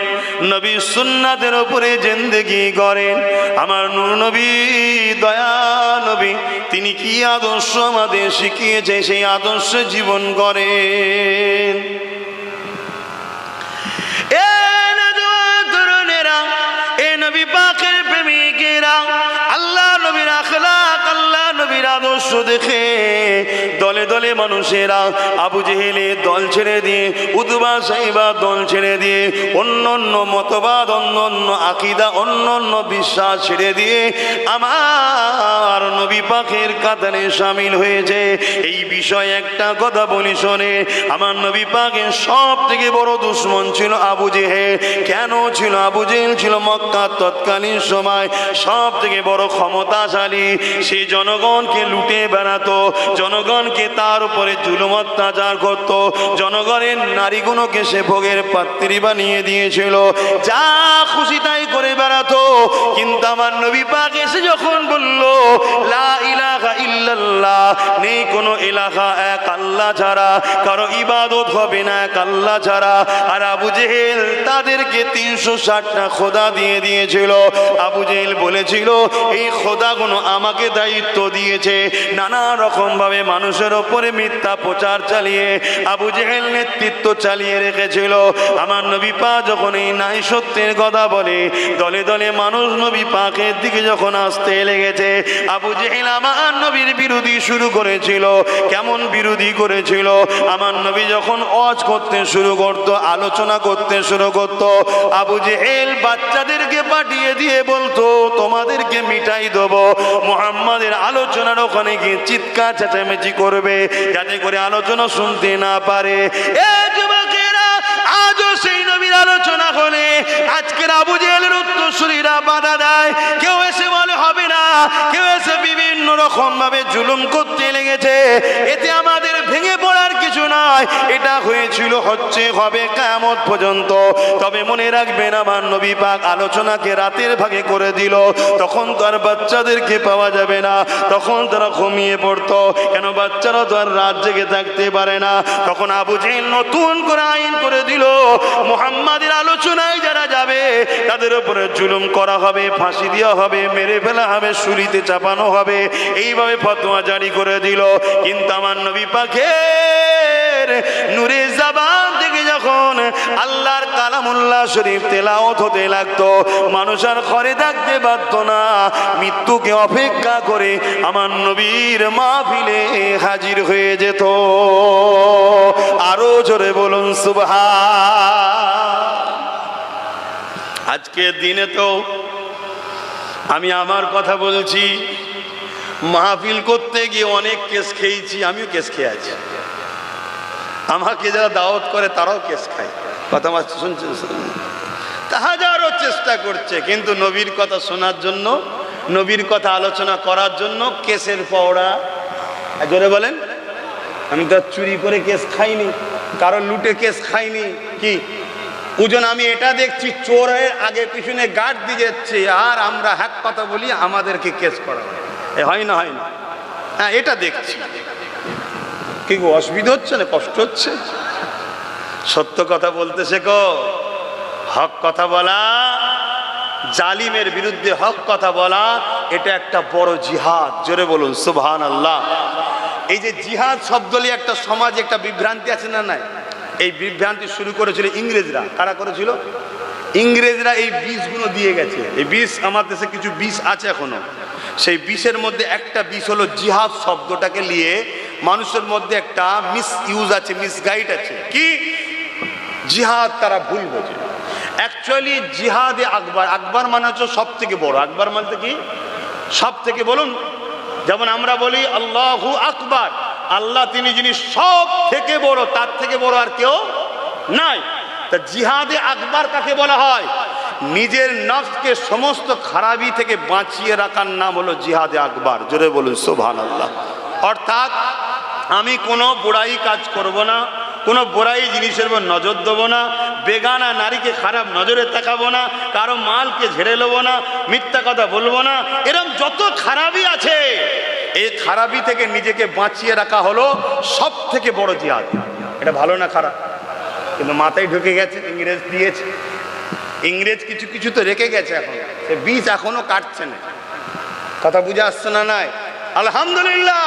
নবী সুন্নাতের উপরে জিন্দেগি করেন। আমার নূর নবী, দয়া নবী, তিনি কি আদর্শ আমাদের শিখিয়েছে, সেই আদর্শে জীবন করেন। এ নওজোয়ান তরুণেরা, এ নবী পাকের প্রেমিকেরা, আল্লাহ নবীর আখলাক, আল্লাহ নবীর আদর্শ দেখে দলে দলে মানুষেরা আবু জেহেলের দল ছেড়ে দিয়ে, উতবা সাইবা দল ছেড়ে দিয়ে, অন্য অন্য মতবাদ, অন্য অন্য আকীদা, অন্য অন্য বিশ্বাস ছেড়ে দিয়ে আমার নবী পাকের কাতারে শামিল হয়েছে। এই বিষয়ে একটা কথা বলি শোনে, আমার নবী পাকের সব থেকে বড় দুশমন ছিল আবু জেহেল। কেন ছিল? আবু জেহেল ছিল মক্কা তৎকালীন সময় সব থেকে বড় ক্ষমতাশালী। সে জনগণকে লুটে বেড়াতো, জনগণকে তার উপরে জুলুম অত্যাচার করত, জনগণের নারীগুলোকে সে ভোগের পাত্রী বানিয়ে দিয়েছিল, যা খুশি তাই করে বেড়াতো। কিন্তু আমার নবী পাক এসে যখন বলল লা ইলাহা ইল্লাল্লাহ, নেই কোনো ইলাহা এক আল্লাহ ছাড়া, কারো ইবাদত হবে না এক আল্লাহ ছাড়া। আর আবু জেহেল তাদেরকে 360টা খোদা দিয়ে দিয়েছিল। আবু জেহেল বলেছিল এই খোদাগুলো আমাকে দায়িত্ব দিয়েছে। নানা রকম ভাবে মানুষের ওপরে মিথ্যা প্রচার চালিয়ে আবু জেহেল নেতৃত্ব চালিয়ে রেখেছিল। আমার নবী পাক যখন এই নাই সত্যের কথা বলে, দলে দলে মানুষ নবী পাকের দিকে যখন আসতে লেগেছে, আবু জেহেল আমার নবীর বিরোধী শুরু করেছিল। কেমন বিরোধী করেছিল? আমার নবী যখন ওয়াজ করতে শুরু করত, আলোচনা করতে শুরু করত, আবু জেহেল বাচ্চাদেরকে পাঠিয়ে দিয়ে বলতো তোমাদেরকে মিটাই দেবো। মুহাম্মাদের আলোচনার ওখানে গিয়ে চিৎকার চেঁচামেচি করবে যাতে করে আলোচনা শুনতে না পারে। এ যুবকেরা, আজও সেই নবীর আলোচনা হলে আজকের আবু জেহেলের উত্তরসূরিরা বাধা দেয়। কেউ এসে বলে হবে না, কেউ এসে বিভিন্ন রকম ভাবে জুলুম করতে লেগেছে। এতে আমাদের ভেঙে পড়ার কিছু নাই, এটা হয়েছিল, হচ্ছে, হবে কিয়ামত পর্যন্ত। তবে মনে রাখবেন আমার নবী পাক আলোচনাকে রাতের ভাগে করে দিল, তখন তো আর বাচ্চাদেরকে পাওয়া যাবে না, তখন তারা ঘুমিয়ে পড়তো। কেন? বাচ্চারা তো আর রাত জেগে থাকতে পারে না। তখন আবু জেহেল নতুন করে আইন করে দিল, মুহাম্মাদের আলোচনায় যারা যাবে তাদের উপরে জুলুম করা হবে, ফাঁসি দেওয়া হবে, মেরে ফেলা হবে, শুলিতে চাপানো হবে। এইভাবে ফতোয়া জারি করে দিল। কিন্তু আমার নবী পাকের নূরে জবান থেকে যখন আল্লাহর কালামুল্লাহ শরীফ তেলাওয়াত হতে লাগতো, মানুষ আর ঘরে থাকতে পারত না, মৃত্যুকে অপেক্ষা করে আমার নবীর মাহফিলে হাজির হয়ে যেত। আরো জোরে বলুন সুবহান। আজকের দিনে তো আমি আমার কথা বলছি, মাহফিল করতে গিয়ে অনেক কেস খেয়েছি, আমিও কেস খেয়ে আছি। আমাকে যারা দাওয়াত করে তারাও কেস খায়। কথা শুনছেন? হাজারো চেষ্টা করছে, কিন্তু নবীর কথা শোনার জন্য, নবীর কথা আলোচনা করার জন্য কেসের পাওড়া। জোরে বলেন। আমি তো চুরি করে কেস খাইনি, কারণ লুটে কেস খাইনি। কি ওজন? আমি এটা দেখছি চোরের আগে পিছনে গার্ড দিয়ে যাচ্ছে, আর আমরা হ্যাক কথা বলি, আমাদেরকে কেস করা হয় না, হয় না। হ্যাঁ, এটা দেখছি। কি অসুবিধা হচ্ছে না? কষ্ট হচ্ছে? সত্য কথা বলতে শেখো, হক কথা বলা, জালিমের বিরুদ্ধে হক কথা বলা, এটা একটা বড় জিহাদ। জোরে বলুন সুবহানাল্লাহ। এই যে জিহাদ শব্দ নিয়ে একটা সমাজে একটা বিভ্রান্তি আছে না নাই? এই বিভ্রান্তি শুরু করেছিল ইংরেজরা। কারা করেছিল? ইংরেজরা এই বিষগুলো দিয়ে গেছে। এই বিষ আমার দেশে কিছু বিষ আছে এখনো। সেই বিষের মধ্যে একটা বিষ হলো জিহাদ শব্দটাকে নিয়ে মানুষের মধ্যে একটা মিস ইউজ আছে, মিসগাইড আছে। কি জিহাদ তারা ভুল বোঝে। অ্যাকচুয়ালি জিহাদে আকবর, আকবর মানে হচ্ছে সব থেকে বড়। আকবর মানে কি? সব থেকে। বলুন, যেমন আমরা বলি আল্লাহু আকবার, আল্লাহ তিনি যিনি সব থেকে বড়, তার থেকে বড় আর কেউ নাই। তা জিহাদে আকবর কাকে বলা হয়? নিজের নফসকে সমস্ত খারাপি থেকে বাঁচিয়ে রাখার নাম হলো জিহাদে আকবর। জোরে বলুন সুবহানাল্লাহ। অর্থাৎ আমি কোনো বুড়াই কাজ করব না, কোনো বুড়াই জিনিসের উপর নজর দেবো না, বেগানা নারীকে খারাপ নজরে তাকাবো না, কারো মালকে ঝেড়ে নেবো না, মিথ্যা কথা বলবো না। এরকম যত খারাপই আছে, এই খারাপি থেকে নিজেকে বাঁচিয়ে রাখা হলো সব থেকে বড় জিহাদ। এটা ভালো না খারাপ? কিন্তু মাথায় ঢুকে গেছে, ইংরেজ দিয়েছে, ইংরেজ কিছু কিছু তো রেখে গেছে, এখন সে বীজ এখনো কাটছে না। কথা বুঝে আসছে না? নাই আলহামদুলিল্লাহ।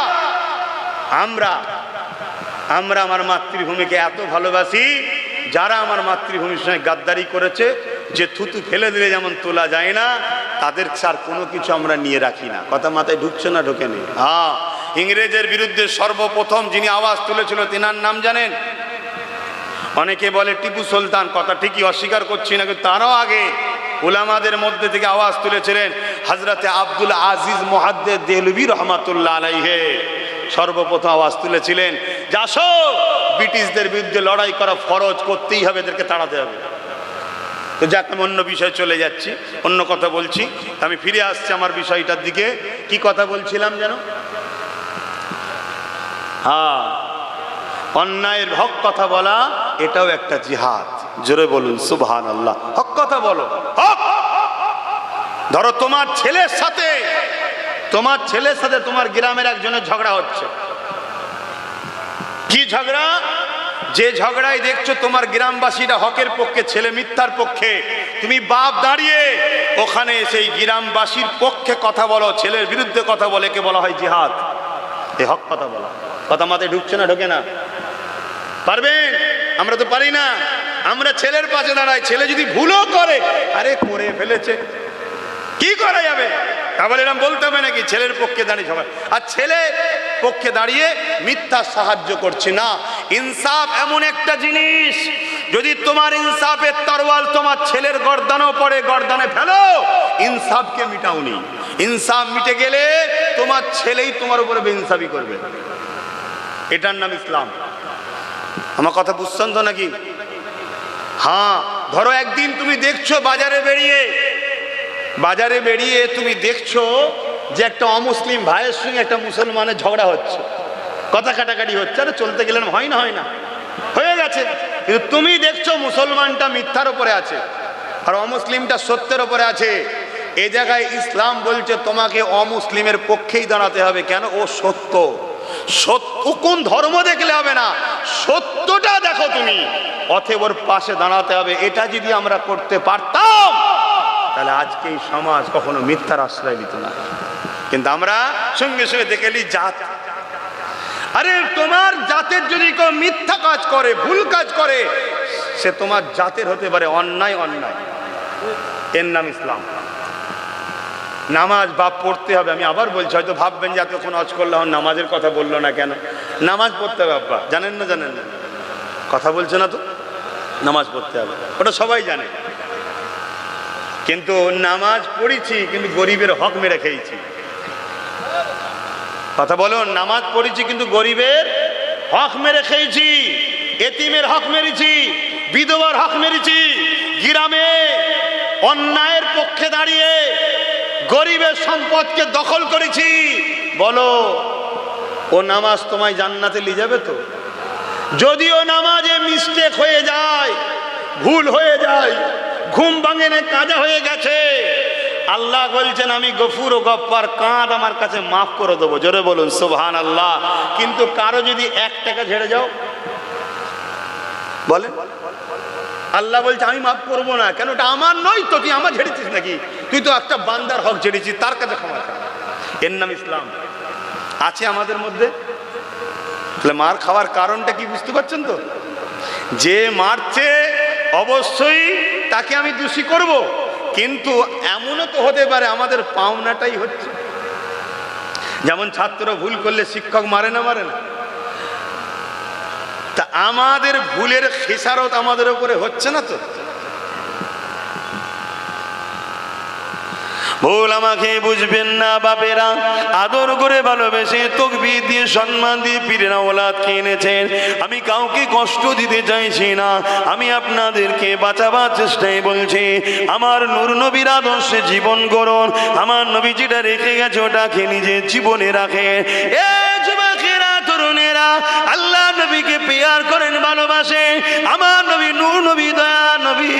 আমরা আমার মাতৃভূমিকে এত ভালোবাসি, যারা আমার মাতৃভূমির সঙ্গে গাদ্দারি করেছে, যে থুতু ফেলে দিলে যেমন তোলা যায় না, তাদের আর কোনো কিছু আমরা নিয়ে রাখি না। কথা মাথায় ঢুকছে না? ঢোকেনি? হ্যাঁ, ইংরেজের বিরুদ্ধে সর্বপ্রথম যিনি আওয়াজ তুলেছিল তেনার নাম জানেন? অনেকে বলে টিপু সুলতান, কথা ঠিকই, অস্বীকার করছি না, কিন্তু তারও আগে উলামাদের মধ্যে থেকে আওয়াজ তুলেছিলেন হযরতে আব্দুল আজিজ মুহাদ্দিস দেহলভী রহমাতুল্লাহ আলাইহি। সর্বপ্রথম আওয়াজ তুলেছিলেন যে আসো, ব্রিটিশদের বিরুদ্ধে লড়াই করা ফরজ, করতেই হবে, এদেরকে তাড়াতে হবে। তো যাক, আমি অন্য বিষয়ে চলে যাচ্ছি, অন্য কথা বলছি। আমি ফিরে আসছি আমার বিষয়টার দিকে। কি কথা বলছিলাম যেন? হ্যাঁ, অন্যায়ের হক কথা বলা, এটাও একটা জিহাদ। জোরে বলুন সুবহানাল্লাহ। হক কথা বলো, হক। ধরো তোমার ছেলের সাথে তোমার গ্রামের একজনের ঝগড়া হচ্ছে। কি ঝগড়া? যে ঝগড়ায় দেখছো তোমার গ্রামবাসীরা হকের পক্ষে, ছেলে মিথ্যার পক্ষে, তুমি বাপ দাঁড়িয়ে ওখানে সেই গ্রামবাসীর পক্ষে কথা বলো, ছেলের বিরুদ্ধে কথা বলে, কে বলা হয় জিহাদ। এই হক কথা বলা। কথা মাথায় ঢুকছে না? ঢোকে না? পারবেন? আমরা তো পারি না। আমরা ছেলের পাশে দাঁড়াই, ছেলে যদি ভুলও করে, আরে করে ফেলেছে, কি করা যাবে, তাহলে এরকম বলতে হবে নাকি? ছেলের পক্ষে দাঁড়িয়ে সবাই, আর ছেলে পক্ষে দাঁড়িয়ে মিথ্যা সাহায্য করছে না। ইনসাফ এমন একটা জিনিস, যদি তোমার ইনসাফের তরোয়াল তোমার ছেলের গর্দানেও পড়ে, গর্দানে ফেলো, ইনসাফকে মিটাওনি। ইনসাফ মিটে গেলে তোমার ছেলেই তোমার উপরে বেইনসাফি করবে। এটার নাম ইসলাম। আমার কথা বুঝছেন তো নাকি? হ্যাঁ, ধরো একদিন তুমি দেখছো বাজারে বেরিয়ে তুমি দেখছো যে একটা অমুসলিম ভাইয়ের সঙ্গে একটা মুসলমানের ঝগড়া হচ্ছে, কথা কাটাকাটি হচ্ছে। আরে চলতে গেলেন হয় না হয়ে গেছে, কিন্তু তুমি দেখছো মুসলমানটা মিথ্যার উপরে আছে আর অমুসলিমটা সত্যের উপরে আছে। এ জায়গায় ইসলাম বলছে তোমাকে অমুসলিমের পক্ষেই দাঁড়াতে হবে। কেন? ও সত্য। কোন ধর্ম দেখলে হবে না, সত্যটা দেখো তুমি, অতএব ওর পাশে দাঁড়াতে হবে। এটা যদি আমরা করতে পারতাম, তাহলে আজকে এই সমাজ কখনো মিথ্যার আশ্রয় দিত না। কিন্তু আমরা সঙ্গে সঙ্গে দেখে নিই জাত। আরে তোমার জাতের যদি কেউ মিথ্যা কাজ করে, ভুল কাজ করে, সে তোমার জাতের হতে পারে অন্যায়, এর নাম ইসলাম। নামাজ বাপ পড়তে হবে। আমি আবার বলছি, হয়তো ভাববেন যে এতক্ষণ হজ করলাম, নামাজের কথা বললো না কেন? নামাজ পড়তে হবে আব্বা, জানেন না? কথা বলছে না তো? নামাজ পড়তে হবে, ওটা সবাই জানে। কিন্তু নামাজ পড়েছি, কিন্তু গরিবের হক মেরে খেয়েছি। কথা বলুন, নামাজ পড়েছি কিন্তু গরিবের হক মেরে খেয়েছি, এতিমের হক মেরেছি, বিধবার হক মেরেছি, গ্রামে অন্যায়ের পক্ষে দাঁড়িয়ে গরিবের সম্পদকে দখল করেছি। বলো, ও নামাজ তোমায় জান্নাতে নিয়ে যাবে তো? যদিও নামাজে মিস্টেক হয়ে যায়, ভুল হয়ে যায়, ঘুম ভাঙে না, কাজা হয়ে গেছে, আল্লাহ বলছেন আমি গফুর ও গফফার, কাঁদ আমার কাছে মাফ করে দেবো। জোরে বলুন সুবহানাল্লাহ। কিন্তু কারো যদি 1 টাকা ঝেড়ে যাও, বলে আল্লাহ বলছে আমি মাফ করবো না। কেন? ওটা আমার নয় তো, তুই আমার ঝেড়েছিস নাকি? তুই তো একটা বান্দার হক ঝেড়েছিস, তার কাছে ক্ষমা চাও। এর নাম ইসলাম। আছে আমাদের মধ্যে। তাহলে মার খাওয়ার কারণটা কি বুঝতে পারছেন তো? যে মারছে অবশ্যই তাকে আমি দোষী করব, কিন্তু এমনও তো হতে পারে আমাদের পাওনাটাই হচ্ছে। যেমন ছাত্র ভুল করলে শিক্ষক মারে না? তা আমাদের ভুলের খেসারত আমাদের উপরে হচ্ছে না তো? ভুল আমাকে বুঝবেন না বাপেরা, আদর করে ভালোবেসে তাকবীর দিয়ে সম্মান দিয়ে পীরের আওলাদকে এনেছেন। আমি কাউকে কষ্ট দিতে চাইছি না, আমি আপনাদেরকে বাঁচাবার চেষ্টায় বলছি। আমার নূর নবীর আদর্শে জীবন গড়ুন। আমার নবী যেটা রেখে গেছে ওটাকে নিজের জীবনে রাখে। এ জীবন নবীকে পেয়ার করেন, ভালোবাসে। আমার নবী নূর নবী, দয়া নবী।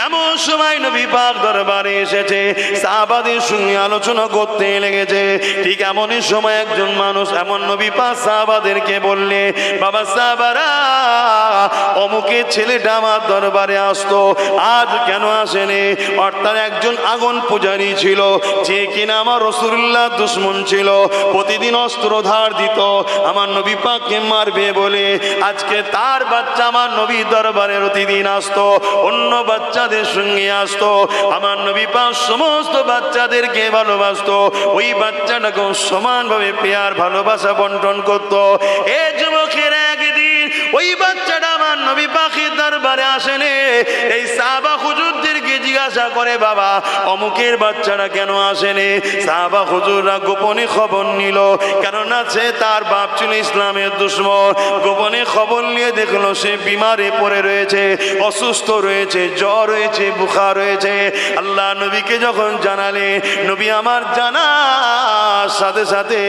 এমন সময় নবী পাক দরবারে এসেছে, সাহাবাদের সঙ্গে আলোচনা করতে লেগেছে। ঠিক এমনই সময় একজন মানুষ এমন নবী পাক সাহাবাদেরকে বললে, বাবা সাহাবারা, অমুকের ছেলেটা আমার দরবারে আসতো, আজ কেন আসেনি? অর্থাৎ একজন আগুন পূজারী ছিল, যে কিনা আমার রাসূলুল্লাহ দুশমন ছিল, প্রতিদিন অস্ত্র ধার দিত আমার নবী পাককে মারবে বলে। আজকে তার বাচ্চা আমার নবী দরবারে প্রতিদিন আসতো, অন্য বাচ্চাদের সঙ্গে আসতো। আমার নবী পাক সমস্ত বাচ্চাদেরকে ভালোবাসতো, ওই বাচ্চাটাকেও সমানভাবে পেয়ার ভালোবাসা বন্টন করত। এ যুবকের একদিন ওই বাচ্চাটা আমার নবী পাকের দরবারে আসেনি। এই সাহাবা হুজুরদেরকে জিজ্ঞাসা করে, বাবা অমুকের বাচ্চাটা কেন আসেনি? সাহাবা হুজুররা গোপনে খবর নিল, কেননা সে তার বাপ ছিল ইসলামের দুশমন। গোপনে খবর নিয়ে দেখলো সে বিমারে পড়ে রয়েছে, অসুস্থ রয়েছে, জ্বর রয়েছে, বুখার রয়েছে। আল্লাহ নবীকে যখন জানালে, নবী আমার জানার সাথে সাথে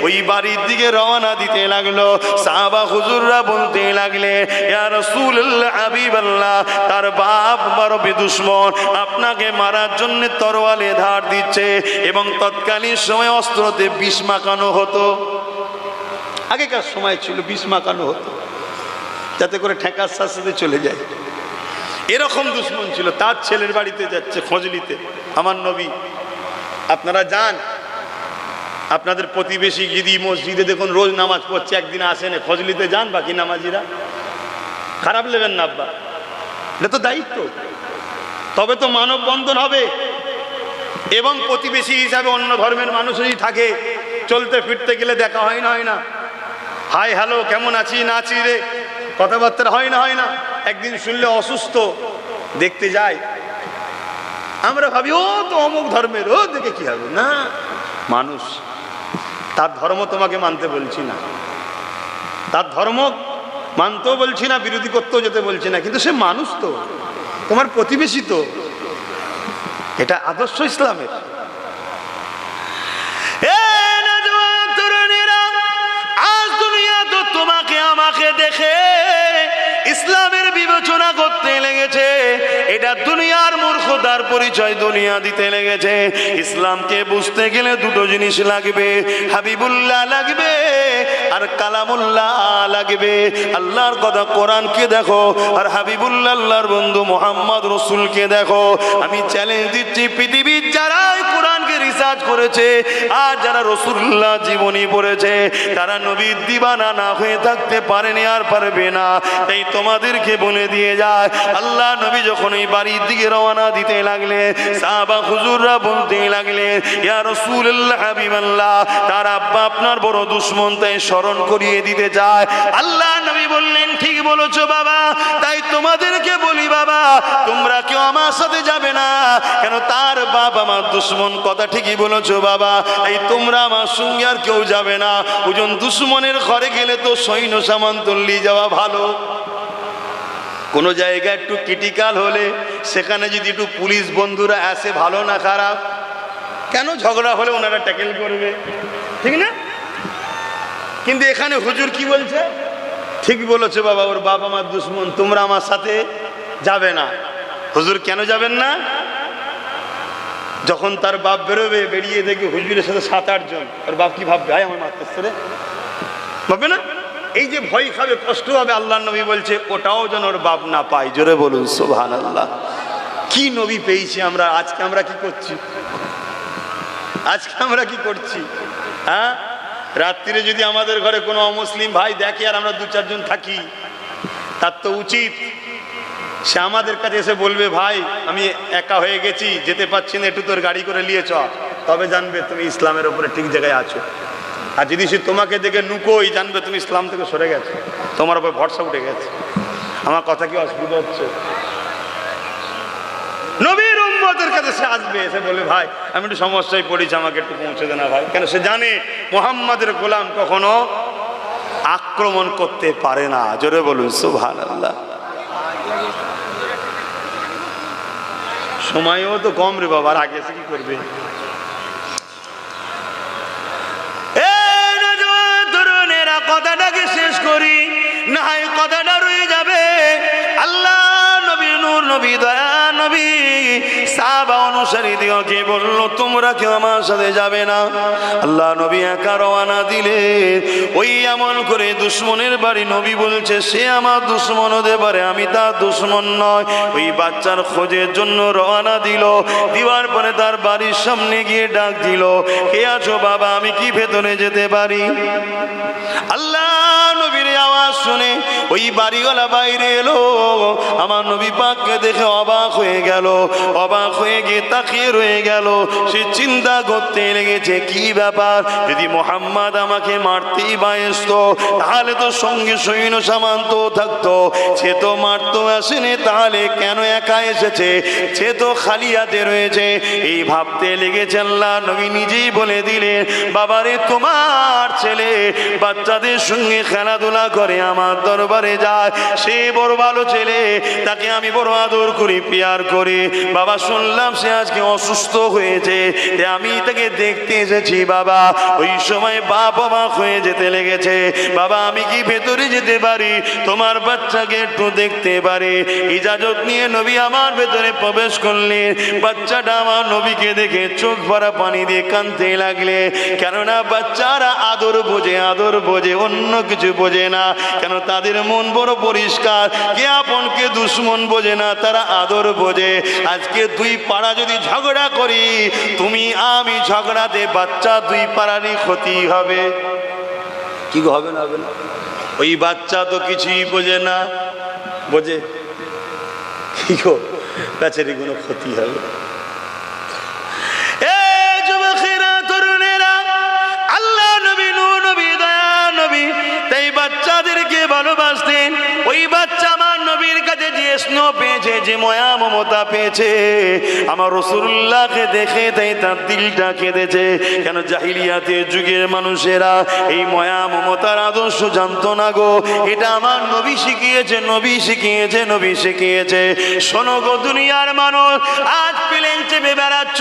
ওই বাড়ির দিকে রওনা দিতে লাগলো। সাহাবা হুজুররা বলতে লাগলে, ইয়া রাসূলুল্লাহ, হাবিবাল্লাহ, তার বাপ বড় দুশমন, আপনাকে মারার জন্য তরোয়ালে ধার দিচ্ছে, এবং তৎকালীন সময় অস্ত্রতে বিষ মাখানো হতো। আগেকার সময় ছিল বিষ মাখানো হতো, যাতে করে ঠেকার সাথে চলে যায়। এরকম দুশমন ছিল। তার ছেলের বাড়িতে যাচ্ছে খোঁজ নিতে আমার নবী। আপনারা যান, আপনাদের প্রতিবেশী গিদি মসজিদে দেখুন রোজ নামাজ পড়ছে, একদিন আসেন, খোঁজ নিতে যান বাকি নামাজিরা। খারাপ নেবেন না আব্বা, এটা তো দায়িত্ব। তবে তো মানববন্ধন হবে, এবং প্রতিবেশী হিসাবে অন্য ধর্মের মানুষই থাকে, চলতে ফিরতে গেলে দেখা হয় না? হাই হ্যালো, কেমন আছি না আছি রে, কথাবার্তা হয় না? একদিন শুনলে অসুস্থ, দেখতে যাই, আমরা ভাবি ও তো অমুক ধর্মের, ও দেখে কি হবে না। মানুষ, তার ধর্ম তোমাকে মানতে বলছি না, তার ধর্ম মানতেও বলছি না, বিরোধী করতেও যেতে বলছি না, কিন্তু সে মানুষ তো, তোমার প্রতিবেশী তো। এটা আদর্শ ইসলামের। আজ দুনিয়া তো তোমাকে আমাকে দেখে ইসলামের বিবেচনা করতে লেগেছে। এটা দুনিয়ার মূর্খতার পরিচয় দুনিয়া দিতে লেগেছে। ইসলামকে বুঝতে গেলে দুটো জিনিস লাগবে, হাবিবুল্লাহ লাগবে আর কালামুল্লাহ লাগবে। আল্লাহর কথা কোরআনকে দেখো, আর হাবিবুল্লাহ আল্লাহর বন্ধু মুহাম্মদ রাসূলকে দেখো। আমি চ্যালেঞ্জ দিচ্ছি, পৃথিবীর যারা কোরআনকে রিসার্চ করেছে আর যারা রাসূলুল্লাহ জীবনী পড়েছে, তারা নবীর দিবানা না হয়ে থাকতে পারেনি, আর পারবে না। তাই তোমাদেরকে বলে দিয়ে যায়, আল্লাহ নবী যখন এই বাড়ির দিকে রওনা দিতে লাগলে, সাহাবা হুজুররা বলতে লাগলে, ইয়া রাসূলুল্লাহ, হাবিবাল্লাহ, তার আব্বা আপনার বড় দুশমন, তাই স্মরণ করিয়ে দিতে চায়। আল্লাহ নবী বললেন, ঠিক বলেছো বাবা, তাই তোমাদেরকে বলি বাবা, তোমরা কেউ আমার সাথে যাবে না, কেন তার বাপ আমার দুশমন। কথা ঠিকই বলেছো বাবা, এই তোমরা আমার সঙ্গে আর কেউ যাবে না। ওজন দুশমনের ঘরে গেলে তো সৈন্য সামান তুললি যাওয়া ভালো। কোনো জায়গায় একটু ক্রিটিক্যাল হলে সেখানে যদি একটু পুলিশ বন্ধুরা আসে, ভালো না খারাপ? কেন ঝগড়া হলে ওনারা ট্যাকেল করবে, ঠিক না? কিন্তু এখানে হুজুর কি বলছে? ঠিক বলেছে বাবা, ওর বাবা আমার দুশমন, তোমরা আমার সাথে যাবে না। হুজুর কেন যাবেন না? যখন তার বাপ বেরোবে, বেরিয়ে দেখবে হুজুরের সাথে 7-8 জন, ওর বাপ কি ভাববে? আমার মারতেছে রে, ভাববে না? এই যে ভয় খাবে, কষ্ট হবে। আল্লাহ নবী বলছে ওটাও যেন ওর বাপ না পায়। জোরে বলুন সুবহানাল্লাহ। কি নবী পেয়েছি আমরা। আজকে আমরা কি করছি? হ্যাঁ, রাত্রিরে যদি আমাদের ঘরে কোনো অমুসলিম ভাই দেখে আর আমরা 2-4 জন থাকি, তার তো উচিত সে আমাদের কাছে এসে বলবে, ভাই আমি একা হয়ে গেছি, যেতে পারছি না, একটু তোর গাড়ি করে নিয়ে চ, তবে জানবে তুমি ইসলামের ওপরে ঠিক জায়গায় আছো। আর যদি সে তোমাকে দেখে নুকোই, জানবে তুমি ইসলাম থেকে সরে গেছো, তোমার উপর ভরসা উঠে গেছে। আমার কথা কি অসুবিধা হচ্ছে? নবীর উম্মতের কাছে সে আসবে, এসে বলবে, ভাই আমি একটু সমস্যায় পড়েছি, আমাকে একটু পৌঁছে দেনা ভাই। কেন? সে জানে মুহাম্মাদের গোলাম কখনো আক্রমণ করতে পারে না। জোরে বলুন সুবহানাল্লাহ। সময়ও তো কম রে বাবা, আগে এসে কি করবে? কথাটাকে শেষ করি। না হয় কথাটা রয়ে যাবে। আল্লাহ নবী, নূর নবী, দয়া নবী সাহাবা অনুসারীদেরকে বলল, তোমরা কেউ আমার সাথে যাবে না? আল্লাহ নবী একা রওনা দিলে ওই এমন করে দুশ্মনের বাড়ি। নবী বলছে, সে আমার দুশ্মন হতে পারে, আমি তার দুশ্মন নয়। ওই বাচ্চার খোঁজের জন্য রওনা দিল। দিবার পরে তার বাড়ির সামনে গিয়ে ডাক দিল, কে আছো বাবা, আমি কি ভেতরে যেতে পারি? আল্লাহ নবীর আওয়াজ শুনে ওই বাড়িওয়ালা বাইরে এলো। আমার নবী পাককে দেখে অবাক হয়ে গেল। অবাক হয়ে গিয়ে তাকিয়ে রয়ে গেল। সে চিন্তা করতে লেগেছে, কি ব্যাপার, যদি মোহাম্মদ আমাকে মারতেই বায়স্ত, তাহলে তো সঙ্গে সৈন্য সামান্ত থাকতো। সে তো মারতো আসেনি, তাহলে কেন একা এসেছে? সে তো খালি হাতে রয়েছে। এই ভাবতে লেগেছে। আল্লাহ নবী নিজেই বলে দিলেন, বাবারে, তোমার ছেলে বাচ্চাদের সঙ্গে খেলাধুলা করে, আমার দরবারে যায়। সে বড় ভালো ছেলে, তাকে আমি বড় আদর করি, পিয়ার করি। বাবা, শুনলাম সে আজকে অসুস্থ হয়েছে, আমি তাকে দেখতে এসেছি বাবা। ওই সময় বাপ অবাক হয়ে যেতে লেগেছে। বাবা, আমি কি ভেতরে যেতে পারি? তোমার বাচ্চাকে একটু দেখতে পারি? ইজাজত নিয়ে নবী আমার ভেতরে প্রবেশ করলেন। বাচ্চাটা আমার নবীকে দেখে চোখ ভরা পানি দিয়ে কাঁদতে লাগলে। কেননা বাচ্চারা আদর বোঝে, আদর বোঝে, অন্য কিছু বোঝে না। কেন, তাদের মন বড় পরিষ্কার। কে আপন কে দুশ্মন বোঝে না, তারা আদর বোঝে। আজকে দুই পাড়া যদি ঝগড়া করি, তুমি আমি ঝগড়াতে বাচ্চা দুই পাড়ারই ক্ষতি হবে। কি হবে না? হবে না? ওই বাচ্চা তো কিছুই বোঝে না। বোঝে কি গো, বেচারি কোনো ক্ষতি হবে। যুবকেরা, তরুণেরা, আল্লাহ নবী, নূর নবী, দয়া নবী তাই বাচ্চাদেরকে ভালোবাসতেন। ওই বাচ্চা আমার নবীর কাছে যে স্নেহ পেয়েছে, যে মায়া মমতা পেয়েছে, আমার রাসূলুল্লাহকে দেখে তাই তার দিলটা কেঁদেছে। কেন, জাহিলিয়াতের যুগের মানুষেরা এই মায়া মমতার আদর্শ জানতো না গো। এটা আমার নবী শিখিয়েছে, নবী শিখিয়েছে, নবী শিখিয়েছে। শোনো গো দুনিয়ার মানুষ, আজ প্লেন চেপে বেড়াচ্ছ,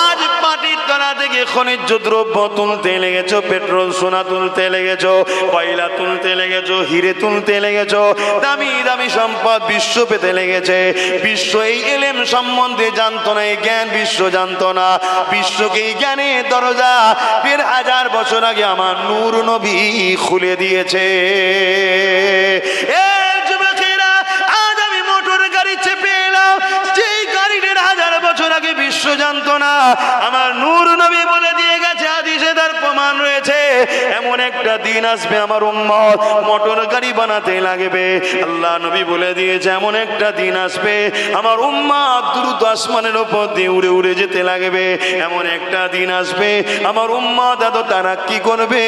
আজ মাটির তলা থেকে খনিজ দ্রব্য তুলতে লেগেছো, পেট্রোল সোনা তুলতে লেগেছো, কয়লা তুলতে লেগেছো, হিরে তুলতে লেগেছো, দামি দামি সম্পদ বিশ্ব পেতে লেগেছে। বিশ্ব এই এলেম সম্বন্ধে জানতো না, এই জ্ঞান বিশ্ব জানতো না। বিশ্বকে এই জ্ঞানের দরজা ১,৫০০ বছর আগে আমার নূর নবী খুলে দিয়েছে। যুবকেরা, আজ আমি মোটর গাড়ি চেপে এলাম, যেই গাড়ি ১,৫০০ বছর আগে বিশ্ব জানতো না, আমার নূর নবী বলে দিয়ে গেছে, হাদিসে তার প্রমাণ রয়েছে। এমন একটা দিন আসবে আমার উম্মত মোটর গাড়ি বানাতে লাগবে। আল্লাহ নবী বলে দিয়েছে, এমন একটা দিন আসবে আমার উম্মত দ্রুত আসমানের উপর দিয়ে উড়ে উড়ে যেতে লাগবে। এমন একটা দিন আসবে আমার উম্মত এত তারাক্কি করবে,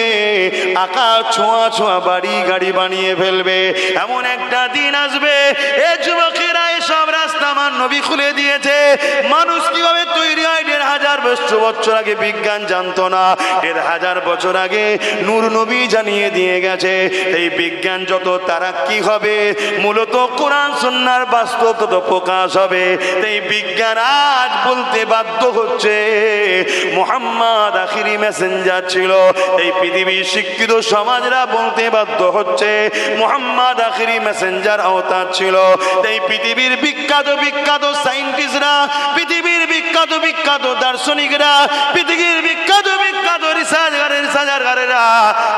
আকাশ ছোঁয়া ছোঁয়া বাড়ি গাড়ি বানিয়ে ফেলবে। এমন একটা দিন আসবে। এ যুবকেরা, এসব রাস্তা আমার নবী খুলে দিয়েছে। মানুষ কিভাবে তৈরি হয় ১,৫০০ বছর আগে বিজ্ঞান জানতো না। ১,৫০০ বছর আগে নূর নবী জানিয়ে দিয়ে গেছে। এই বিজ্ঞান যত তারাক্কি হবে, মূলত কোরআন সুন্নাহর বাস্তব তত প্রকাশ হবে। এই বিজ্ঞান আজ বলতে বাধ্য হচ্ছে মুহাম্মদ আখিরি মেসেঞ্জার ছিল। এই পৃথিবীর শিক্ষিত সমাজরা বলতে বাধ্য হচ্ছে মুহাম্মদ আখিরি মেসেঞ্জার আওতার ছিল। এই পৃথিবীর বিখ্যাত বিখ্যাত সায়েন্টিস্টরা, পৃথিবীর বিখ্যাত বিখ্যাত দার্শনিকরা, পৃথিবীর বিখ্যাত বিখ্যাত রিসার্চারেরা,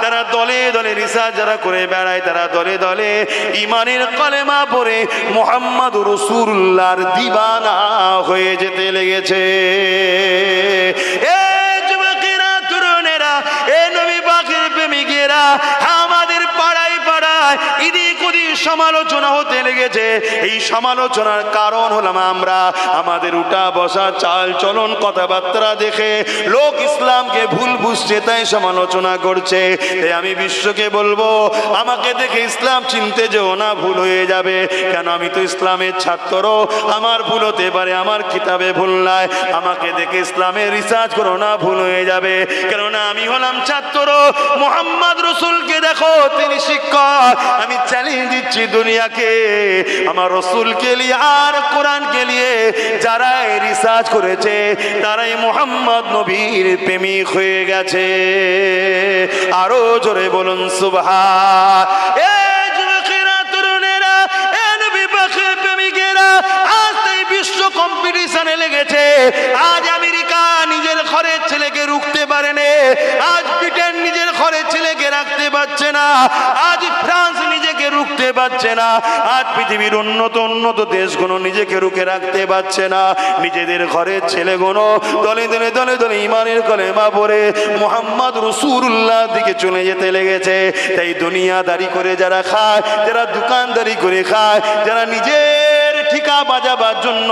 তারা দলে দলে রিসার্চ যারা করে বেড়ায়, তারা দলে দলে ইমানের কলেমা পড়ে মুহাম্মদুর রাসূলুল্লাহর দিওয়ানা হয়ে যেতে লেগেছে। এ যুবকেরা, তরুণেরা, এ নবী পাকের প্রেমিকেরা, আমাদের পাড়ায় পাড়ায় এদিক ওদিক সমালোচনা হতে লেগেছে। এই সমালোচনার কারণ হলাম আমরা। আমাদের উঠা বসা, চাল চলন, কথাবার্তা দেখে লোক ইসলামকে ভুল বুঝছে, তাই সমালোচনা করছে। তাই আমি বিশ্বকে বলবো, আমাকে দেখে ইসলাম চিনতে যেও না, ভুল হয়ে যাবে। কেন, আমি তো ইসলামের ছাত্র, আমার ভুল হতে পারে, আমার কিতাবে ভুল নাই। আমাকে দেখে ইসলামের রিসার্চ করো না, ভুল হয়ে যাবে। কেননা আমি হলাম ছাত্র। মুহাম্মদ রাসূলকে দেখো, তিনি শিক্ষক। আমি চ্যালেঞ্জ দিচ্ছি দুনিয়াকে, আমার রাসূলকে নিয়ে আর কোরআনকে নিয়ে যারা রিসার্চ করেছে, তারাই মুহাম্মদ নবীর প্রেমিক হয়ে গেছে। আরো জোরে বলুন সুবহান। লেগেছে। আজ আমেরিকা নিজের ঘরের ছেলেকে রুখতে পারেনি, আজ ব্রিটেন নিজের ঘরের ছেলেকে রাখতে পারছে না, আজ ফ্রান্স নিজেকে রুখতে পারছে না, আজ পৃথিবীর উন্নত দেশগুলো নিজেকে রুখে রাখতে পারছে না। নিজেদের ঘরের ছেলেগুলো দলে দলে দলে দলে ইমানের কলেমা পড়ে মুহাম্মদ রাসূলুল্লাহ দিকে চলে যেতে লেগেছে। তাই দুনিয়াদারি করে যারা খায়, যারা দোকানদারি করে খায়, যারা নিজের ঠিকা বাজাবার জন্য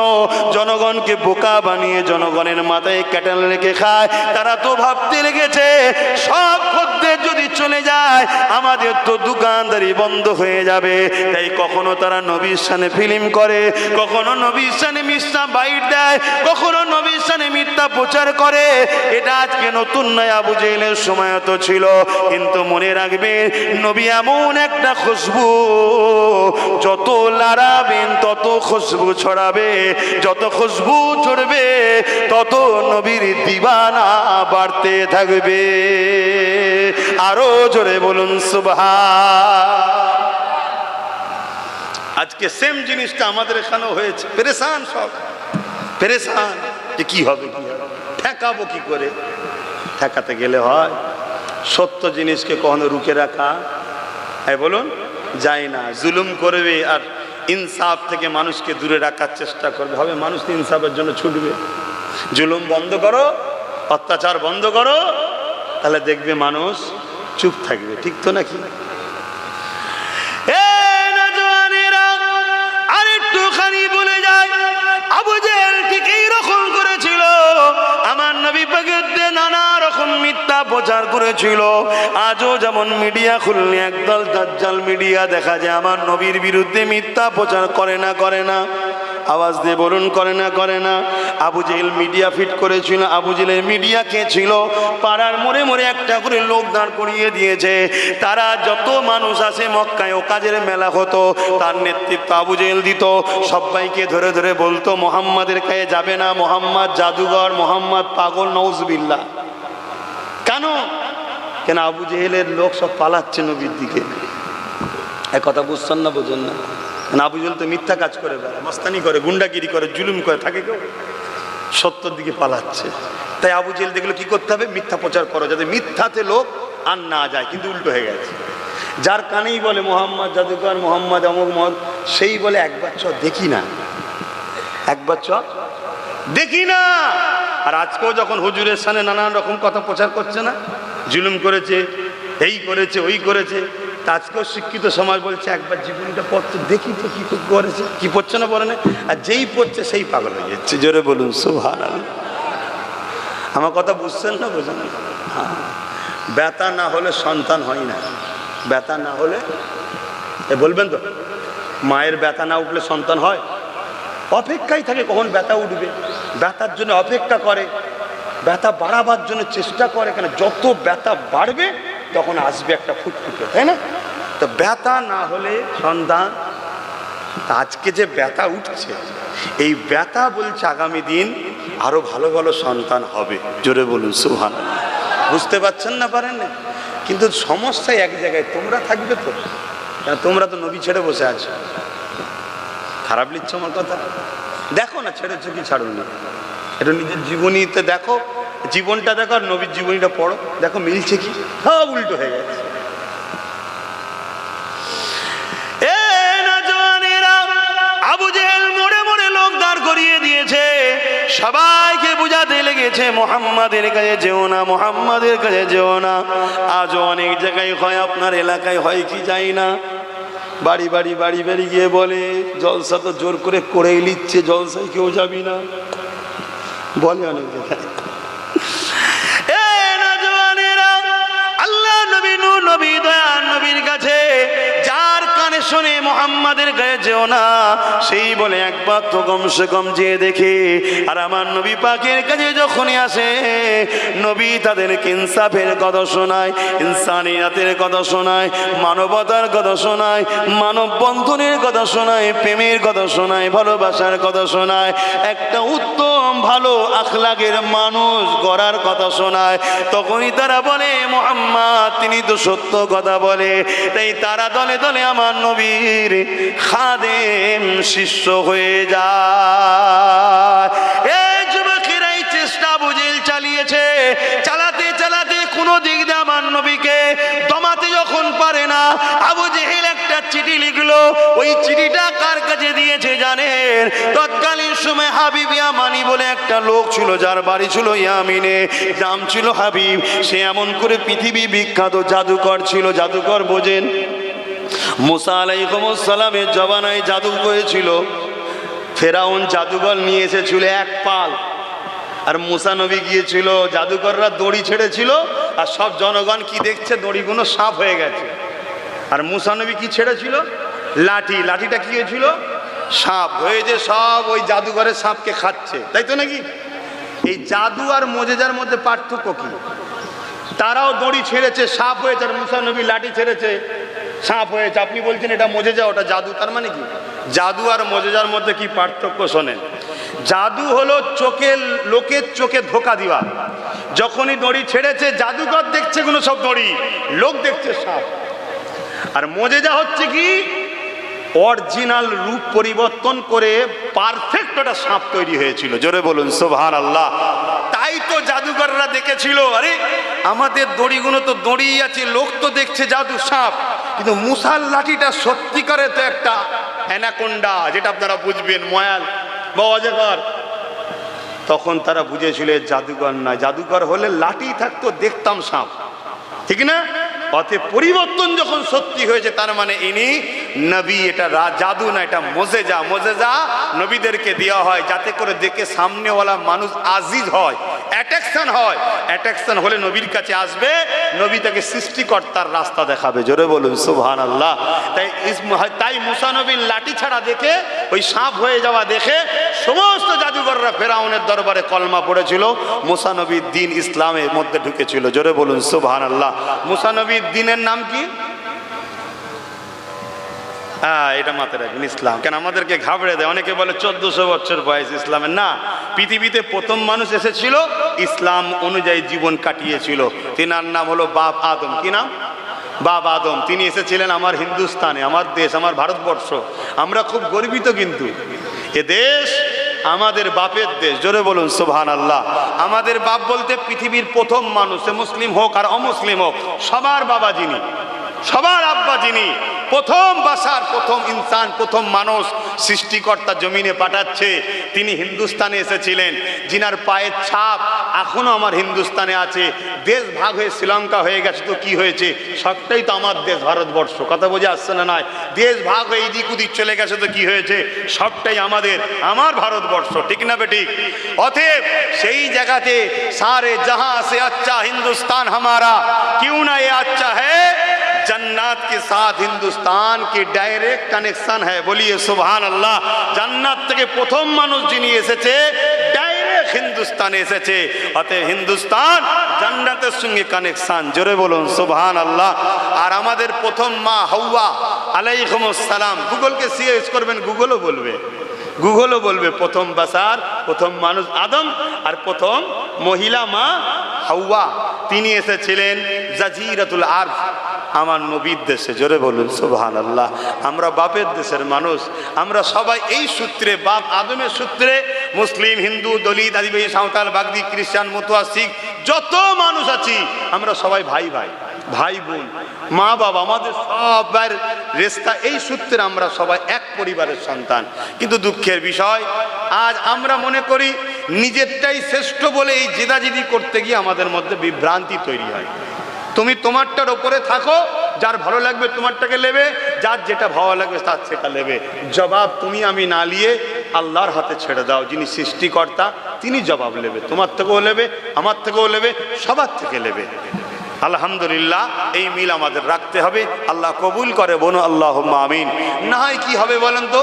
জনগণকে বোকা বানিয়ে জনগণের মাথায় ক্যাটাল রেখে খায়, তারা তো ভাবতে লেগেছে সব খদ্দের যদি চলে যায় আমাদের তো দোকানদারি বন্ধ হয়ে যাবে। তাই কখনো তারা নবীর শানে ফিল্ম করে, কখনো নবীর শানে মিথ্যা বাইট দেয়, কখনো নবীর শানে মিথ্যা প্রচার করে। এটা আজকে নতুন নয়, আবু জেহেলের সময় তো ছিল। কিন্তু মনে রাখবে, নবী এমন একটা খুশবু, যত লড়াবেন তত খুশবু ছড়াবে, যত খুশবু ছড়বে তত নবীর দিওয়ানা বাড়তে থাকবে। আরো জোরে বলুন সুবহান। আজকে সেম জিনিসটা আমাদের এখানেও হয়েছে। পেরেশান, সব পেরেশান যে কি হবে, কি হবে, ঠেকাবো কি করে। ঠেকাতে গেলে হয়, সত্য জিনিসকে কখনো রুখে রাখা বলুন যায় না। জুলুম করবে আর ইনসাফ থেকে মানুষকে দূরে রাখার চেষ্টা করবে, হবে মানুষ ইনসাফের জন্য ছুটবে। জুলুম বন্ধ করো, অত্যাচার বন্ধ করো, তাহলে দেখবে মানুষ চুপ থাকবে। ঠিক তো নাকি? আরেকটুখানি বলে যায়, আবু জেহেল ঠিক এইরকম করেছিল। আমার নবী পাকের নানা রকম মিথ্যা প্রচার করেছিল। আজও যেমন মিডিয়া খুললে একদল দাজ্জাল মিডিয়া দেখা যায় আমার নবীর বিরুদ্ধে মিথ্যা প্রচার করে না, করে না? আওয়াজ দিয়ে বলুন, করে না, করে না? আবু জেহেল মিডিয়া ফিট করেছিল। আবু জেহেলের মিডিয়া কে ছিল? পাড়ার মোড়ে মোড়ে একটা করে লোক দাঁড় করিয়ে দিয়েছে। তারা যত মানুষ আসে মক্কায়, ও কাজের মেলা হতো, তার নেতৃত্ব আবু জেহেল দিত। সবাইকে ধরে ধরে বলতো মোহাম্মদের কাছে যাবে না, মোহাম্মদ জাদুঘর, মোহাম্মদ পাগল, নউজুবিল্লাহ। কেন? কেন আবু জেহেলের লোক সব পালাচ্ছে নবীর দিকে। এক কথা বুঝছেন না, বোঝেন না? আবু জেহেল তো মিথ্যা কাজ করে, মস্তানি করে, গুন্ডাগিরি করে, জুলুম করে, থাকে কেউ? সত্যর দিকে পালাচ্ছে। তাই আবু জেহেল দেখলো কি করতে হবে, মিথ্যা প্রচার করো, যাতে মিথ্যাতে লোক আর না যায়। কিন্তু উল্টো হয়ে গেছে। যার কানেই বলে মোহাম্মদ জাদুকর, মোহাম্মদ অমুক মহম্মদ, সেই বলে একবার চ দেখি না, একবার চ দেখি না। আর আজকেও যখন হুজুরের সামনে নানান রকম কথা প্রচার করছে না, জুলুম করেছে, এই করেছে, ওই করেছে, আজকেও শিক্ষিত সমাজ বলছে একবার জীবনটা পড়তে দেখি তো কি করেছে, কি পড়ছে না পড়ে না। আর যেই পড়ছে সেই পাগল হয়ে যাচ্ছে। জোরে বলুন সুবহানাল্লাহ। আমার কথা বুঝছেন না, বোঝেন না? হ্যাঁ, ব্যথা না হলে সন্তান হয় না। ব্যথা না হলে, বলবেন তো, মায়ের ব্যথা না উঠলে সন্তান হয়? অপেক্ষায় থাকে কখন ব্যথা উঠবে, ব্যথার জন্য অপেক্ষা করে, ব্যথা বাড়াবার জন্য চেষ্টা করে। কেন? যত ব্যথা বাড়বে তখন আসবে একটা ফুটফুটে, তাই না? তো ব্যথা না হলে সন্তান। আজকে যে ব্যথা উঠছে, এই ব্যথা বলছে আগামী দিন আরো ভালো ভালো সন্তান হবে। জোরে বলুন সুবহানাল্লাহ। বুঝতে পারছেন না, পারেন না? কিন্তু সমস্যা এক জায়গায়, তোমরা থাকবে তো, তোমরা তো নবী ছেড়ে বসে আছো। খারাপ লিখছো আমার কথা? দেখো না, ছেড়েছো কি ছাড়ুনি, এটা নিজের জীবনীতে দেখো, জীবনটা দেখো আর নবীর জীবনীটা পড়ো, দেখো মিলছে কি। সব উল্টো হয়ে গেছে। আবু জেহেল মোড়ে মোড়ে লোক দাঁড় করিয়ে দিয়েছে, সবাইকে বুঝাতে লেগেছে মোহাম্মদের কাছে যেও না, মোহাম্মদের কাছে যেও না। আজও অনেক জায়গায় হয়, আপনার এলাকায় হয় কি যাই না, বাড়ি বাড়ি বাড়ি বাড়ি গিয়ে বলে জলসা তো জোর করে করেই নিচ্ছে, জলসায় কেউ যাবি না বলে অনেক জায়গায়। আল্লাহ নবী, নূর নবী, দয়ার নবীর কাছে যার কানে শোনে মোহাম্মদের গায়ে যেও না, সেই বলে একবার তো কমসে কম যেয়ে দেখে। আর আমার নবী পাকের কাছে যখনই আসে, নবী তাদেরকে ইনসাফের কথা শোনায়, ইনসানিয়াতের কথা শোনায়, মানবতার কথা শোনায়, মানব বন্ধনের কথা শোনায়, প্রেমের কথা শোনায়, ভালোবাসার কথা শোনায়, একটা উত্তম ভালো আখলাকের মানুষ গড়ার কথা শোনায়। তখনই তারা বলে মুহাম্মদ তিনি তো সত্য কথা বলে। তাই তারা দলে দলে আমার নবীর খাদেম শিষ্য হয়ে যায়। চালাতে চালাতে কোনো দিক দিয়ে আমার নবীকে দমাতে যখন পারে না, আবু জেহেল একটা চিঠি লিখলো। ওই চিঠিটা কার কাছে দিয়েছে জানেন? তৎকালীন সময় হাবিব ইয়ামানি বলে একটা লোক ছিল, যার বাড়ি ছিল ইয়ামিনে, নাম ছিল হাবিব। সে এমন করে পৃথিবী বিখ্যাত জাদুকর ছিল। জাদুকর বোঝেন? মুসা আলাইহিস সালামের জবানায় জাদু হয়েছিল। ফেরাউন জাদুকর নিয়ে এসেছিল এক পাল, আর মুসা নবী গিয়েছিল, জাদুকররা দড়ি ছেড়েছিল, আর সব জনগণ কি দেখছে? দড়িগুলো সাপ হয়ে গেছে। আর মুসা নবী কি ছেড়েছিল? লাঠি। লাঠিটা কি হয়েছিল? সাপ হয়ে, যে সব ওই জাদুঘরের সাপকে খাচ্ছে, তাই তো নাকি? এই জাদু আর মোজেজার মধ্যে পার্থক্য কি? তারাও দড়ি ছেড়েছে, সাপ হয়েছে, আর মুসা নবী লাঠি ছেড়েছে, সাপ হয়েছে। আপনি বলছেন এটা মোজেজা, ওটা জাদু। তার মানে কি? জাদু আর মোজেজার মধ্যে কি পার্থক্য শোনেন। জাদু হলো লোকের চোখে ধোকা দেওয়া। যখনই দড়ি ছেড়েছে, জাদুকর দেখছে কোনো সব দড়ি, লোক দেখছে সাপ। আর মোজেজা হচ্ছে কি? অরিজিনাল রূপ পরিবর্তন করে পারফেক্ট একটা সাপ তৈরি হয়েছিল। জোরে বলুন সুবহানাল্লাহ। তাই তো জাদুকররা দেখেছিল, আরে আমাদের দড়িগুলো তো দড়ি আছে, লোক তো দেখছে জাদু সাপ, কিন্তু মুসার লাঠিটা সত্যিকারে তো একটা অ্যানাকোন্ডা, যেটা আপনারা বুঝবেন, ময়াল বা অজগর। তখন তারা বুঝেছিল জাদুকর না, জাদুকর হলে লাঠি থাকতো, দেখতাম সাপ, ঠিক না? পথে পরিবর্তন যখন সত্যি হয়েছে, তার মানে ইনি নবী। এটা জাদু না, এটা মোজেজা। মোজেজা নবীদেরকে দেওয়া হয় যাতে করে দেখে সামনেওয়ালা মানুষ আজিজ হয়, অ্যাট্রাকশন হয়। অ্যাট্রাকশন হলে নবীর কাছে আসবে, নবী তাকে সৃষ্টিকর্তার রাস্তা দেখাবে। জোরে বলুন সুবহানাল্লাহ। তাই মুসা নবীর লাঠি ছাড়া দেখে, ওই সাপ হয়ে যাওয়া দেখে সমস্ত জাদুঘররা ফেরাউনের দরবারে কলমা পড়েছিল। মুসা নবীর দিন ইসলামের মধ্যে ঢুকেছিল। জোরে বলুন সুবহানাল্লাহ। মুসা নবীর দিনের নাম কি? এটা মাথায় রাখবেন, ইসলাম। কেন আমাদেরকে ঘাবড়ে দেয়, অনেকে বলে 1400 বছর বয়স ইসলামের। না, পৃথিবীতে প্রথম মানুষ এসেছিল, ইসলাম অনুযায়ী জীবন কাটিয়েছিল। তিনার নাম হলো বাপ আদম। কি নাম? বাপ আদম। তিনি এসেছিলেন আমার হিন্দুস্তানে, আমার দেশ, আমার ভারতবর্ষ। আমরা খুব গর্বিত, কিন্তু এ দেশ আমাদের বাপের দেশ। জোরে বলুন সুবহানাল্লাহ। আমাদের বাপ বলতে পৃথিবীর প্রথম মানুষ, মুসলিম হোক আর অমুসলিম হোক, সবার বাবা যিনি, সবার আব্বা যিনি, প্রথম বাসার প্রথম ইনসান, প্রথম মানুষ সৃষ্টিকর্তা জমিনে পাঠাচ্ছে, তিনি হিন্দুস্তানে এসেছিলেন। যিনার পায়ের ছাপ এখনো আমার হিন্দুস্তানে আছে। দেশ ভাগ হয়ে শ্রীলঙ্কা হয়ে গেছে, তো কি হয়েছে? সবটাই তো আমার দেশ ভারতবর্ষ। কথা বোঝা আসছে না? নয়, দেশ ভাগ হয়ে এদিক ওদিক চলে গেছে, তো কি হয়েছে? সবটাই আমাদের, আমার ভারতবর্ষ। ঠিক না বেঠিক? অতএব সেই জায়গাতে সারে জাহাं से अच्छा हिंदुस्तान हमारा क्यों ना ये अच्छा है, जन्नत के साथ हिंदुस्तान की डायरेक्ट कनेक्शन है। बोलिए सुभान अल्लाह। जन्नत থেকে প্রথম মানুষ যিনি এসেছে, ডাইরেক্ট হিন্দুস্তানে এসেছে। অতএব হিন্দুস্তান জান্নাতের সঙ্গে কানেকশন। জোরে বলুন সুবহান আল্লাহ। আর আমাদের প্রথম মা হাওয়া আলাইহিস সালাম, গুগলকে সিএস করবেন, গুগলও বলবে, গুগলও বলবে প্রথম বাসার প্রথম মানুষ আদম, আর প্রথম মহিলা মা হাওয়া। তিনি এসেছিলেন জাজিরাতুল আরব, আমার নবীর দেশে। জোরে বলুন সুবহানাল্লাহ। আমরা বাপের দেশের মানুষ। আমরা সবাই এই সূত্রে, বাপ আদমের সূত্রে, মুসলিম, হিন্দু, দলিত, আদিবাসী, সাঁওতাল, বাগদি, খ্রিস্টান, মতুয়া, শিখ, যত মানুষ আছি আমরা সবাই ভাই ভাই, ভাই বোন, মা বাবা, আমাদের সবার রেস্তা এই সূত্রে আমরা সবাই এক পরিবারের সন্তান। কিন্তু দুঃখের বিষয়, আজ আমরা মনে করি নিজেরটাই শ্রেষ্ঠ বলে এই জেদাজেদি করতে গিয়ে আমাদের মধ্যে বিভ্রান্তি তৈরি হয়। তুমি তোমারটার ওপরে থাকো, যার ভালো লাগবে তোমারটাকে নেবে, যার যেটা ভালো লাগবে তার সেটা নেবে। জবাব তুমি আমি না নিয়ে আল্লাহর হাতে ছেড়ে দাও। যিনি সৃষ্টিকর্তা তিনি জবাব নেবে, তোমার থেকেও নেবে, আমার থেকেও নেবে, সবার থেকে নেবে। আলহামদুলিল্লাহ, এই মিল আমাদের রাখতে হবে। আল্লাহ কবুল করে, বলো আল্লাহুম্মা আমিন। না হয় কি হবে বলেন তো?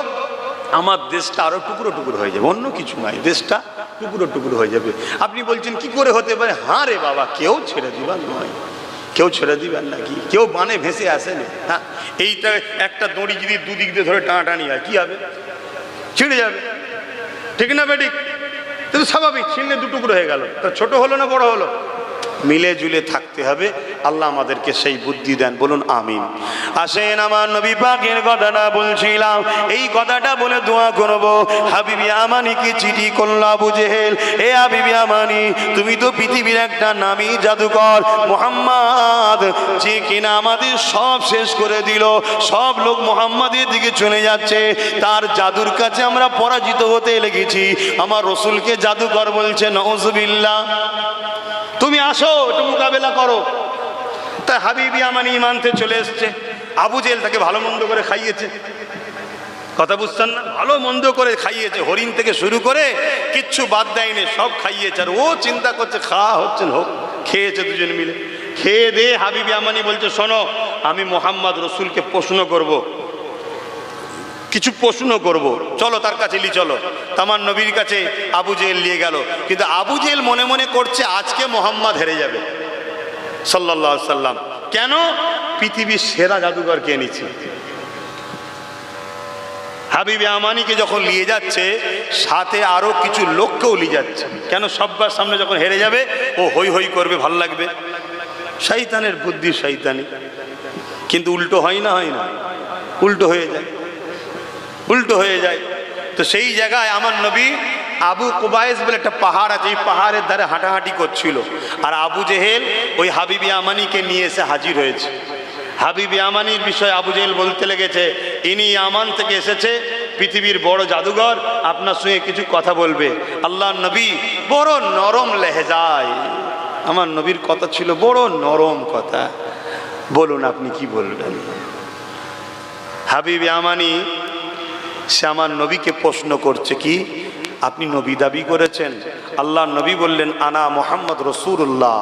আমার দেশটা আরো টুকরো টুকরো হয়ে যাবে, অন্য কিছু নাই, দেশটা টুকরো টুকরো হয়ে যাবে। আপনি বলছেন কি করে হতে পারে? হ্যাঁ রে বাবা, কেউ ছেড়ে দিবার নয়, কেউ ছেড়ে দিবেন নাকি? কেউ বানে ভেসে আসেনি। হ্যাঁ, এইটা একটা দড়ি যদি দুদিক দিয়ে ধরে টানাটানি হয়, কি হবে? ছিঁড়ে যাবে, ঠিক না বেঠিক? কিন্তু স্বাভাবিক, ছিঁড়লে দুটুকরো হয়ে গেল, তা ছোট হলো না বড় হলো? মিলে জুলে থাকতে হবে। আল্লাহ আমাদেরকে সেই বুদ্ধি দেন, বলুন আমিন। আসেন আমার নবী পাকের কথাটা বলছিলাম, এই কথাটা বলে দোয়া করব। হাবিবি আমানিকে চিঠি করল আবু জেহেল, এ হাবিবি আমানি, তুমি তো পৃথিবীর একটা নামী জাদুকর মুহাম্মদ, যে কিনা আমাদের সব শেষ করে দিল, সব লোক মুহাম্মাদের দিকে চলে যাচ্ছে, তার জাদুর কাছে আমরা পরাজিত হতে লেগেছি। আমার রসুলকে জাদুকর বলছে, নাউজুবিল্লাহ, তুমি আসো একটু মোকাবেলা করো। তাই হাবিবি আমানি মানতে চলে এসছে। আবু জেহেল তাকে ভালো মন্দ করে খাইয়েছে, কথা বুঝছেন না, ভালো মন্দ করে খাইয়েছে, হরিণ থেকে শুরু করে কিচ্ছু বাদ দেয়নি, সব খাইয়েছে। আর ও চিন্তা করছে খাওয়া হচ্ছে হোক, খেয়েছে দুজন মিলে। খেয়ে দে হাবিবি আমানি বলছে, শোনো, আমি মোহাম্মদ রসুলকে প্রশ্ন করব, কিছু প্রশ্ন করব, চলো তার কাছে লি চলো। তামার নবীর কাছে আবু জেহেল নিয়ে গেল। কিন্তু আবু জেহেল মনে মনে করছে আজকে মোহাম্মদ হেরে যাবে সাল্লাল্লাহু আলাইহি সাল্লাম। কেন? পৃথিবীর সেরা জাদুকর কে নিচ্ছে। হাবিবি আমানিকে যখন নিয়ে যাচ্ছে, সাথে আরো কিছু লোককেও নিয়ে যাচ্ছে। কেন? সবার সামনে যখন হেরে যাবে ও হই হই করবে, ভাল লাগবে। শয়তানের বুদ্ধি শয়তানি। কিন্তু উল্টো হয় না, হয় না, উল্টো হয়ে যায়, উল্টো হয়ে যায়। তো সেই জায়গায় আমার নবী আবু কুবাইস বলে একটা পাহাড় আছে, এই পাহাড়ের ধারে হাঁটাহাঁটি করছিল। আর আবু জেহেল ওই হাবিবি আমানিকে নিয়ে এসে হাজির হয়েছে। হাবিবি আমানির বিষয়ে আবু জেহেল বলতে লেগেছে, ইনি ইয়ামান থেকে এসেছে, পৃথিবীর বড় জাদুঘর, আপনার সঙ্গে কিছু কথা বলবে। আল্লাহ নবী বড় নরম লেহেজায়, আমার নবীর কথা ছিল বড় নরম কথা, বলুন আপনি কি বলবেন। হাবিবি আমানি সে আমার নবীকে প্রশ্ন করছে, কি আপনি নবী দাবি করেছেন? আল্লাহ নবী বললেন, আনা মুহাম্মদ রাসূলুল্লাহ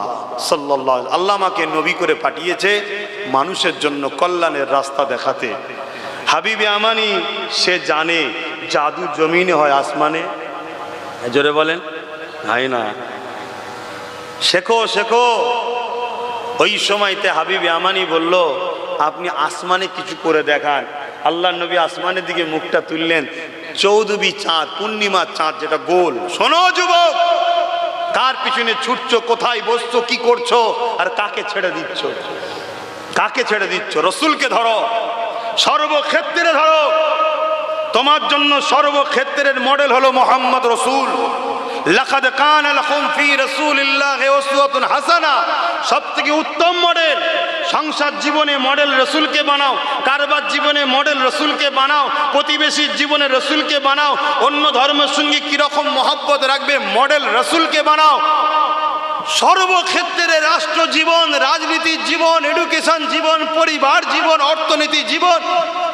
সাল্লাল্লাহু আলাইহি, আল্লাহ আমাকে নবী করে পাঠিয়েছে মানুষের জন্য কল্যাণের রাস্তা দেখাতে। হাবিবি আমানি সে জানে জাদু জমিনে হয় আসমানে, জোরে বলেন, হয় না। শেখো শেখো। ওই সময়তে হাবিবি আমানি বলল, আপনি আসমানে কিছু করে দেখান। আল্লাহ নবী আসমানের দিকে মুখটা তুললেন, 14 চাঁদ, পূর্ণিমার চাঁদ যেটা গোল। শোনো যুবক, কার পিছনে ছুটছো, কোথায় বসছো, কি করছো, আর কাকে ছেড়ে দিচ্ছ? কাকে ছেড়ে দিচ্ছ? রসুলকে ধরো, সর্বক্ষেত্রে ধরো। তোমার জন্য সর্বক্ষেত্রের মডেল হলো মোহাম্মদ রসুল। লাকাদ কানা লাকুম ফি রাসূলিল্লাহি উসওয়াতুন হাসানা, সবথেকে উত্তম মডেল। সংসার জীবনে মডেল রসুলকে বানাও, কারবার জীবনে মডেল রসুলকে বানাও, প্রতিবেশীর জীবনে রসুলকে বানাও, অন্য ধর্মের সঙ্গে কিরকম মহব্বত রাখবে মডেল রসুলকে বানাও। সর্বক্ষেত্রে রাষ্ট্র জীবন, রাজনীতির জীবন, এডুকেশন জীবন, পরিবার জীবন, অর্থনীতি জীবন,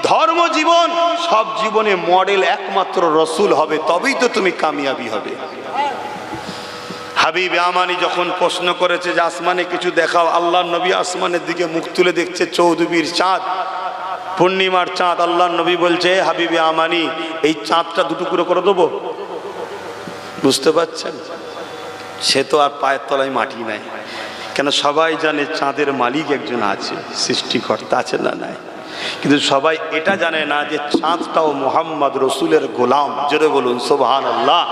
ধর্ম জীবন, সব জীবনে মডেল একমাত্র রসুল হবে, তবেই তো তুমি কামিয়াবি হবে। হাবিব আমানি যখন প্রশ্ন করেছে যে আসমানে কিছু দেখাও, আল্লাহ নবী আসমানের দিকে মুখ তুলে দেখছে 14 চাঁদ, পূর্ণিমার চাঁদ। আল্লাহ নবী বলছে, হাবিবে আমানি, এই চাঁদটা দুটুকরো করে দেবো। বুঝতে পারছেন? সে তো আর পায়ের তলায় মাটি নাই, কেন সবাই জানে চাঁদের মালিক একজন আছে, সৃষ্টিকর্তা আছে না নাই, কিন্তু সবাই এটা জানে না যে চাঁদটাও মোহাম্মদ রসুলের গোলাম। জোরে বলুন সুবহানাল্লাহ।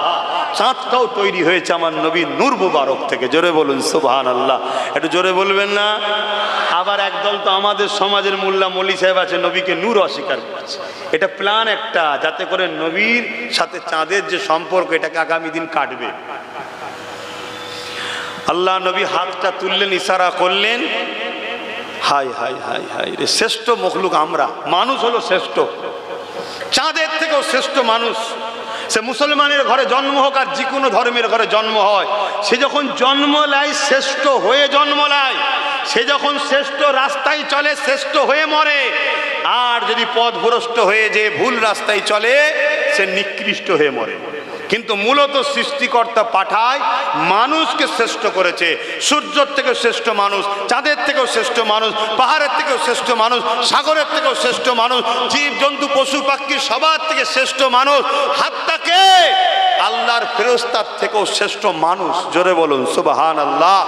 চাঁদটাও তৈরি হয়েছে আমার নবী নূর মুবারক থেকে। জোরে বলুন সুবহানাল্লাহ। একটু জোরে বলবেন না? আবার একদল তো আমাদের সমাজের মোল্লা মৌলী সাহেব আছে, নবীকে নূর অস্বীকার করছে। এটা প্ল্যান একটা, যাতে করে নবীর সাথে চাঁদের যে সম্পর্ক, এটাকে আগামী দিন কাটবে। আল্লাহ নবী হাতটা তুললেন, ইশারা করলেন, হাই হাই হাই হাই রে, শ্রেষ্ঠ মখলুক আমরা, মানুষ হলো শ্রেষ্ঠ, চাঁদের থেকেও শ্রেষ্ঠ মানুষ। সে মুসলমানের ঘরে জন্ম হোক আর যে কোনো ধর্মের ঘরে জন্ম হয়, সে যখন জন্ম নেয় শ্রেষ্ঠ হয়ে জন্ম নেয়, সে যখন শ্রেষ্ঠ রাস্তায় চলে শ্রেষ্ঠ হয়ে মরে। আর যদি পথভ্রষ্ট হয়ে যে ভুল রাস্তায় চলে, সে নিকৃষ্ট হয়ে মরে। কিন্তু মূলত সৃষ্টিকর্তা পাঠায় মানুষকে শ্রেষ্ঠ করেছে। সূর্যের থেকেও শ্রেষ্ঠ মানুষ, চাঁদের থেকেও শ্রেষ্ঠ মানুষ, পাহাড়ের থেকেও শ্রেষ্ঠ মানুষ, সাগরের থেকেও শ্রেষ্ঠ মানুষ, জীব জন্তু পশু পাখি সবার থেকে শ্রেষ্ঠ মানুষ, হাত্তাকে আল্লাহর ফেরেশতার থেকেও শ্রেষ্ঠ মানুষ। জোরে বলুন সুবহানাল্লাহ।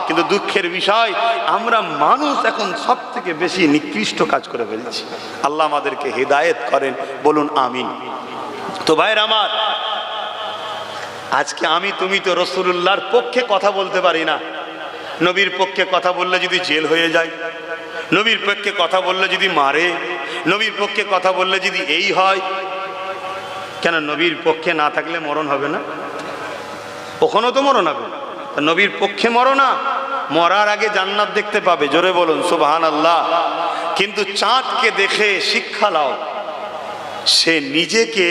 কিন্তু দুঃখের বিষয়, আমরা মানুষ এখন সব থেকে বেশি নিকৃষ্ট কাজ করে ফেলছি। আল্লাহ আমাদেরকে হেদায়েত করেন, বলুন আমিন। তো ভাইরা আমার, আজকে আমি তুমি তো রাসূলুল্লাহর পক্ষে কথা বলতে পারি না, নবীর পক্ষে কথা বললে যদি জেল হয়ে যায়, নবীর পক্ষে কথা বললে যদি মারে, নবীর পক্ষে কথা বললে যদি এই হয়, কেন নবীর পক্ষে না থাকলে মরণ হবে না? ওখানেও তো মরণ হবে। নবীর পক্ষে মরো না, মরার আগে জান্নাত দেখতে পাবে। জোরে বলুন সুবহানাল্লাহ। কিন্তু চাঁদকে দেখে শিক্ষা লাও, সে নিজেকে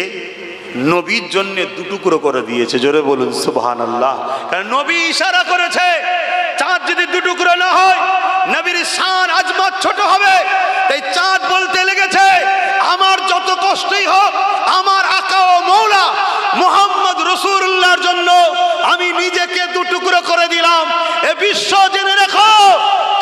নবীর জন্য দুটুকরো করে দিয়েছে। জোরে বলুন সুবহানাল্লাহ। কারণ নবী ইশারা করেছে, চাঁদ যদি দুটুকরো না হয় নবীর শান আজমত ছোট হবে। তাই চাঁদ বলতে লেগেছে, আমার যত কষ্টই হোক, আমার আকা ও মৌলা মুহাম্মদ রাসূলুল্লাহর জন্য আমি নিজেকে দুটুকরো করে দিলাম। এ বিশ্ব জেনে রেখো,